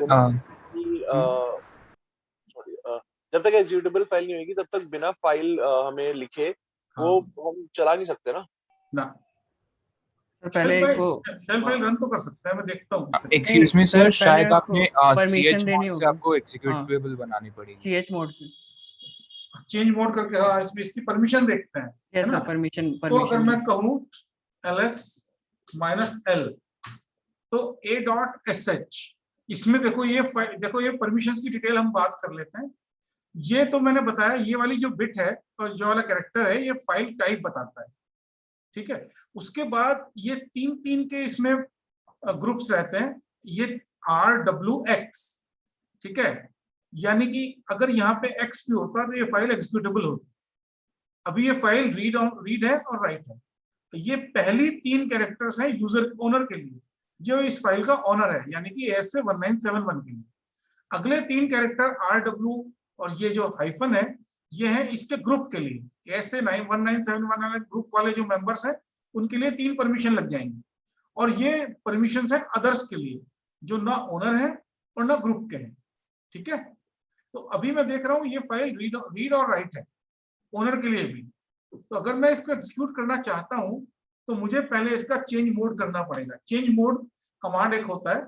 [SPEAKER 6] जब तक एग्जीक्यूटेबल फाइल नहीं होगी तब तक बिना फाइल हमें लिखे वो हम चला नहीं सकते ना।
[SPEAKER 1] ना,
[SPEAKER 3] तो पहले
[SPEAKER 1] शेल
[SPEAKER 3] वो
[SPEAKER 1] फाइल रन तो कर सकता है, मैं देखता हूँ किस तरह से।
[SPEAKER 7] एक्सक्यूज मी
[SPEAKER 3] सर,
[SPEAKER 7] सर,
[SPEAKER 3] पहले
[SPEAKER 7] शायद
[SPEAKER 3] उसको
[SPEAKER 7] आपने
[SPEAKER 3] permission
[SPEAKER 7] CH
[SPEAKER 3] देनी
[SPEAKER 7] मोड से
[SPEAKER 3] होगी।
[SPEAKER 7] आपको एग्जीक्यूटेबल बनानी पड़ेगी।
[SPEAKER 3] CH मोड से।
[SPEAKER 1] चेंज मोड करके, हाँ इसमें इसकी परमिशन देखते हैं, है
[SPEAKER 3] यस
[SPEAKER 1] ना।
[SPEAKER 3] सर, परमिशन
[SPEAKER 1] तो अगर मैं कहूँ ls-l तो a.sh, इसमें देखो ये देखो ये परमिशंस की डिटेल हम बात कर लेते हैं। ये तो मैंने बताया, ये वाली जो बिट है और जो वाला कैरेक्टर है ये फाइल टाइप बताता है, ठीक है। उसके बाद ये तीन तीन के इसमें ग्रुप्स रहते हैं, ये RWX, ठीक है। यानी कि अगर यहाँ पे X भी होता तो ये फाइल एग्जीक्यूटेबल होती। अभी ये फाइल रीड है और राइट है। तो ये पहली तीन कैरेक्टर्स हैं यूजर ओनर के लिए, जो इस फाइल का ओनर है, यानी कि AS से 1971 के लिए। अगले तीन कैरेक्टर RW और ये जो हाइफन है ये है इसके ग्रुप के लिए। AS से 1971 वाले ग्रुप वाले जो मेंबर्स हैं उनके लिए तीन परमिशन लग जाएंगी, और ये परमिशन है अदर्स के लिए जो ना ओनर है और ना ग्रुप के हैं, ठीक है। तो अभी मैं देख रहा हूँ ये फाइल रीड और राइट है ओनर के लिए भी। तो अगर मैं इसको एग्जीक्यूट करना चाहता हूं तो मुझे पहले इसका चेंज मोड करना पड़ेगा। चेंज मोड कमांड एक होता है,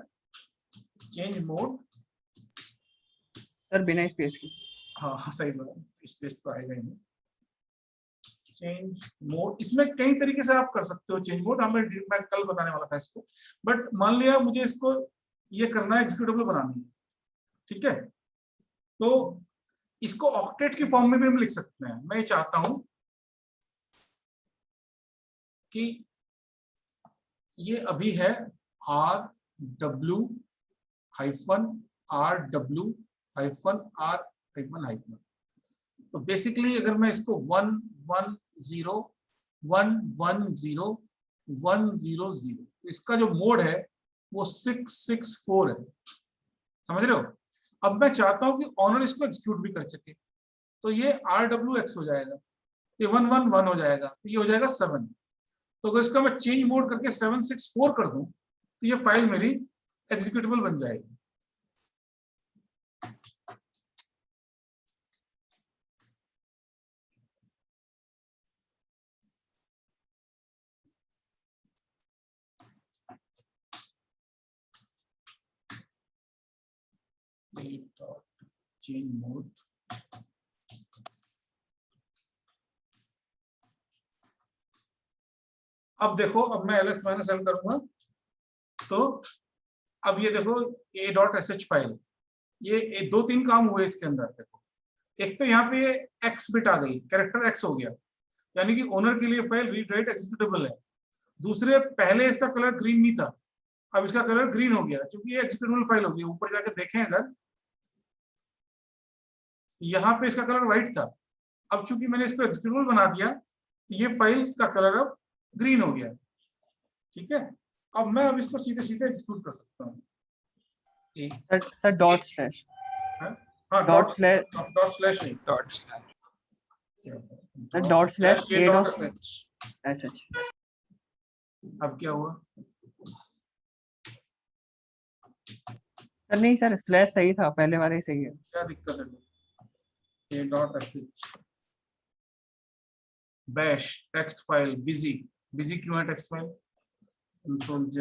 [SPEAKER 1] चेंज मोड।
[SPEAKER 3] सर बिना स्पेस के।
[SPEAKER 1] हाँ सही बात, स्पेस तो आएगा ही नहीं। चेंज मोड, इसमें कई तरीके से आप कर सकते हो चेंज मोड, मैं कल बताने वाला था इसको। बट मान लिया मुझे इसको ये करना है, एग्जीक्यूटेबल बनानी है, ठीक है। तो इसको ऑक्टेट की फॉर्म में भी हम लिख सकते हैं। मैं चाहता हूं कि ये अभी है RW-R -R-, तो बेसिकली अगर मैं इसको 110-110-100, इसका जो मोड है वो 664 है, समझ रहे हो। अब मैं चाहता हूं कि ऑनर इसको एग्जीक्यूट भी कर सके, तो ये RWX हो जाएगा, ये 111 हो जाएगा, तो ये हो जाएगा 7। तो अगर इसका मैं चेंज मोड करके 764 कर दूं तो ये फाइल मेरी एग्जीक्यूटेबल बन जाएगी। चेंज मोड, अब देखो, अब मैं ls-l करूंगा तो अब ये देखो a.sh फाइल, ये दो तीन काम हुए इसके अंदर। देखो एक तो यहाँ पे X बिट आ गई, कैरेक्टर X हो गया, यानी कि ओनर के लिए फाइल रीड राइट एग्जीक्यूटेबल है। दूसरे, पहले इसका कलर ग्रीन नहीं था, अब इसका कलर ग्रीन हो गया, क्योंकि ये एग्जीक्यूटेबल फाइल हो गई। ऊपर जाके देखें अगर, यहाँ पे इसका कलर व्हाइट था, अब चूंकि मैंने इसको एग्जीक्यूटेबल बना दिया तो ये फाइल का कलर अब ग्रीन हो गया, ठीक है। अब मैं अब इसको सीधे सीधे एग्जीक्यूट कर सकता हूँ।
[SPEAKER 3] सर डॉट स्लैश,
[SPEAKER 1] हाँ
[SPEAKER 3] डॉट स्लैश
[SPEAKER 1] नहीं,
[SPEAKER 3] डॉट स्लैश
[SPEAKER 1] a.sh।
[SPEAKER 3] अच्छा।
[SPEAKER 1] अब क्या हुआ?
[SPEAKER 3] सर नहीं सर, स्लैश सही था, पहले वाला ही सही है।
[SPEAKER 1] क्या दिक्कत है? a.sh bash text file busy क्यों है text file? Control Z,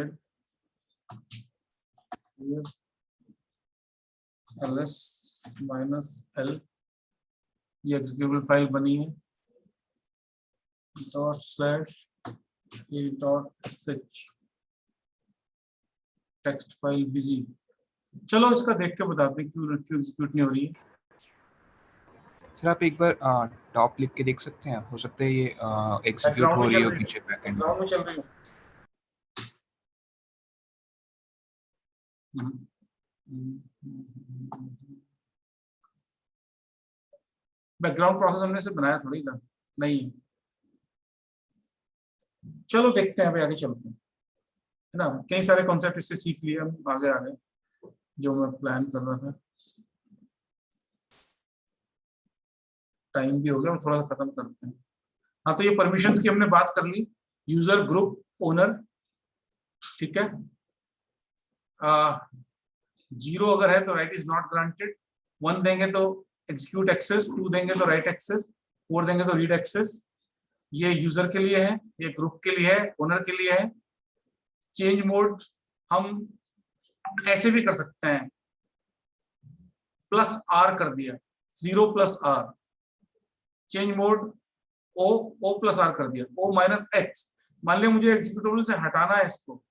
[SPEAKER 1] ls-l, ये एग्जीक्यूटेबल फाइल बनी है। ./a.sh text file busy. चलो इसका देख के बताते हैं क्यों एग्जीक्यूट नहीं हो रही है।
[SPEAKER 7] सर आप एक बार टॉप लिख के देख सकते हैं, हो सकता है ये एग्जीक्यूट हो रही हो पीछे बैकएंड
[SPEAKER 1] बैकग्राउंड में चल रही है। बैकग्राउंड प्रोसेस हमने से बनाया थोड़ी ना, नहीं। चलो देखते हैं, अभी आगे चलते हैं, है ना। कई सारे कॉन्सेप्ट इससे सीख लिए हम, आगे आ गए जो मैं प्लान कर रहा था। टाइम भी हो गया, थोड़ा सा खत्म करते हैं। हाँ, तो ये परमिशंस की हमने बात कर ली, यूजर, ग्रुप, ओनर, ठीक है। 0 अगर है तो राइट इज नॉट ग्रांटेड, 1 देंगे तो एग्जीक्यूट एक्सेस, 2 देंगे तो राइट एक्सेस, 4 देंगे तो रीड एक्सेस। ये यूजर के लिए है, ये ग्रुप के लिए है, ओनर के लिए है, चेंज मोड हम ऐसे भी कर सकते हैं, प्लस आर कर दिया, 0 plus r, change mode o plus r कर दिया, ओ माइनस एक्स। मान लिया मुझे एग्जीक्यूटेबल से हटाना है इसको,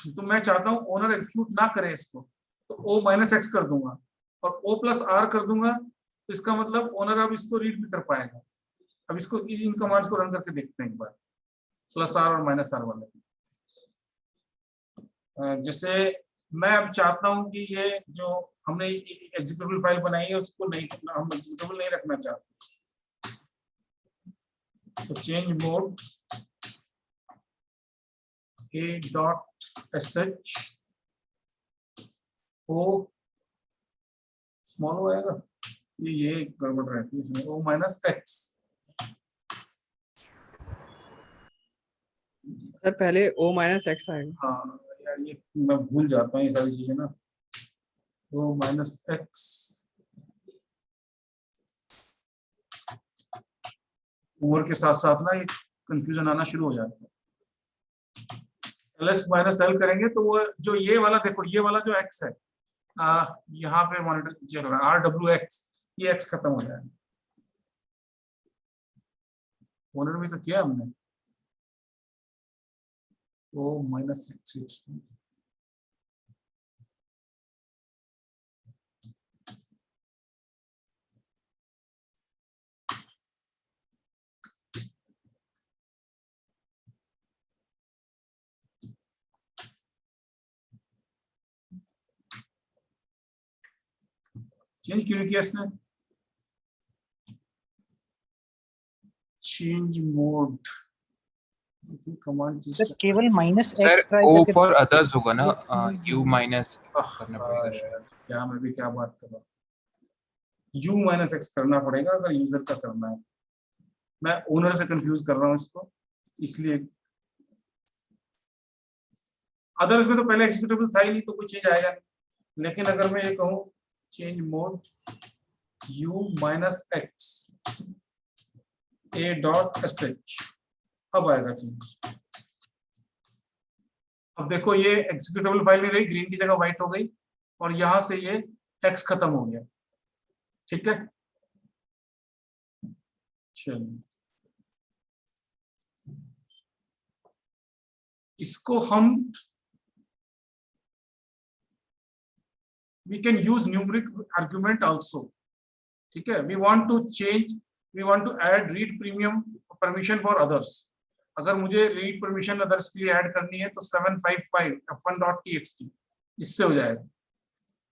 [SPEAKER 1] तो मैं चाहता हूं ओनर एग्जीक्यूट ना करे इसको, तो ओ माइनस एक्स कर दूंगा और ओ प्लस आर कर दूंगा, तो इसका मतलब ओनर अब इसको रीड भी कर पाएगा। अब इसको इन कमांड्स को रन करके देखते हैं एक बार, प्लस आर और माइनस आर वाले। जैसे मैं अब चाहता हूं कि ये जो हमने एग्जीक्यूटेबल फाइल बनाई है उसको नहीं, हम एग्जीक्यूटेबल नहीं रखना चाहते, तो change mode a.sh o small हो आएगा, ये गड़बड़ रहती है इसमें, o माइनस एक्स।
[SPEAKER 3] सर पहले o माइनस एक्स आएगा।
[SPEAKER 1] हाँ यार ये मैं भूल जाता हूँ ये सारी चीजें ना, o माइनस एक्स ओवर के साथ साथ ना ये कंफ्यूजन आना शुरू हो जाता है। ls माइनस एल करेंगे तो वो जो ये वाला देखो, ये वाला जो x है यहाँ पे मॉनिटर चल रहा है RWX, ये x खत्म हो जाएगा। ओनर भी तो किया हमने, ओ माइनस 6 चेंज क्यों नहीं किया इसने, चेंज मोड कमांड
[SPEAKER 8] सर केवल माइनस
[SPEAKER 7] सर
[SPEAKER 8] एक्स ट्राई
[SPEAKER 7] ओ
[SPEAKER 8] करके
[SPEAKER 7] फॉर अदर्स होगा ना, यू माइनस करना पड़ेगा शायद।
[SPEAKER 1] क्या मैं भी क्या बात कर रहा हूँ, u माइनस एक्स करना पड़ेगा अगर यूजर का करना है। मैं ओनर से कंफ्यूज कर रहा हूँ इसको, इसलिए अदर्स में तो पहले एग्जीक्यूटेबल था ही नहीं तो कोई चेंज आएगा नहीं, लेकिन अगर मैं ये कहूँ change mode u minus x a.sh, अब आएगा चेंज। अब देखो ये एग्जीक्यूटेबल फाइल नहीं रही, ग्रीन की जगह व्हाइट हो गई और यहां से ये x खत्म हो गया। ठीक है, चलिए इसको हम we can use numeric argument also। ठीक है, we want to change, we want to add read premium permission for others। अगर मुझे रीड परमिशन अदर्स के लिए ऐड करनी है तो 755 f1.txt इससे हो जाएगा।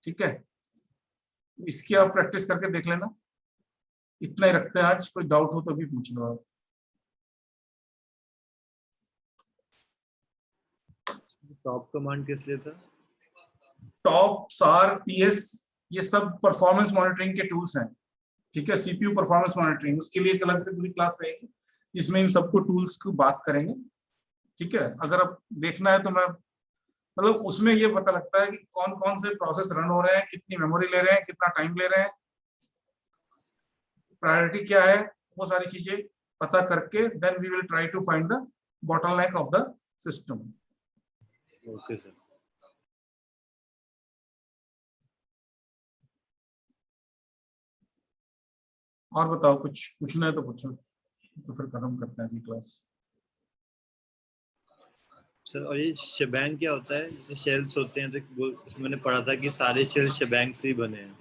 [SPEAKER 1] ठीक है, इसकी आप प्रैक्टिस करके देख लेना। इतना ही रखते हैं आज, कोई डाउट हो तो भी पूछ लो आप।
[SPEAKER 4] टॉप कमांड किस लिए था?
[SPEAKER 1] टॉप, सार, पीएस, ये सब परफॉर्मेंस मॉनिटरिंग के टूल्स हैं। ठीक है, सीपीयू परफॉर्मेंस मॉनिटरिंग, उसके लिए एक अलग से पूरी क्लास रहेगी जिसमें इन सबको टूल्स की बात करेंगे। ठीक है, अगर आप देखना है तो मैं मतलब उसमें ये पता लगता है कि कौन कौन से प्रोसेस रन हो रहे हैं, कितनी मेमोरी ले रहे हैं, कितना टाइम ले रहे हैं, प्रायोरिटी क्या है, वो सारी चीजें पता करके then we will try to find the bottleneck of the system.
[SPEAKER 4] Okay sir.
[SPEAKER 1] और बताओ, कुछ पूछना है तो पूछो, तो फिर खत्म करते हैं अगली क्लास।
[SPEAKER 4] सर और ये शेबैंग क्या होता है? जैसे शेल्स होते हैं तो उसमें मैंने पढ़ा था कि सारे शेल शेबैंग से ही बने हैं।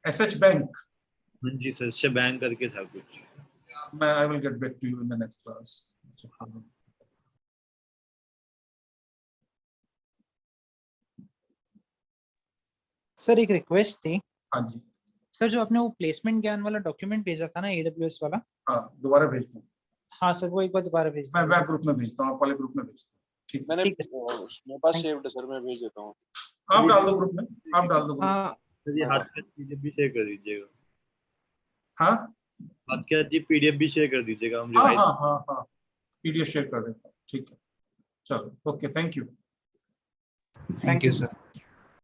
[SPEAKER 1] एसएच बैंक,
[SPEAKER 4] जी सर, शेबैंग करके था कुछ।
[SPEAKER 1] मैं I will get back to you in the next class.
[SPEAKER 8] Sir एक रिक्वेस्ट थी।
[SPEAKER 1] हाँ जी,
[SPEAKER 8] सर जो आपने वो प्लेसमेंट ज्ञान वाला डॉक्यूमेंट भेजा था ना AWS वाला,
[SPEAKER 1] हाँ दोबारा भेजता हूँ,
[SPEAKER 8] हाँ सर वो एक बार दोबारा भेज
[SPEAKER 1] मैं
[SPEAKER 8] दीजिए।
[SPEAKER 1] वैक ग्रुप में भेजता हूँ, आप वाले ग्रुप में भेजता हूँ। ठीक है,
[SPEAKER 6] मैंने
[SPEAKER 8] ठीक है सर।
[SPEAKER 6] मेरे पास सेव्ड है सर, मैं भेज देता हूँ।
[SPEAKER 1] आप डाल दो ग्रुप में, आप डाल दो ग्रुप।
[SPEAKER 3] हाँ
[SPEAKER 4] सर ये हाथ का PDF भी शेयर कर दीजिएगा।
[SPEAKER 1] हाँ
[SPEAKER 4] हाथ का PDF भी शेयर कर दीजिएगा, हम
[SPEAKER 1] हाँ
[SPEAKER 4] रिवाइज।
[SPEAKER 1] हाँ हाँ हाँ, पीडीएफ शेयर कर देता हूँ। ठीक है, चलो okay, thank you.
[SPEAKER 7] Thank you sir.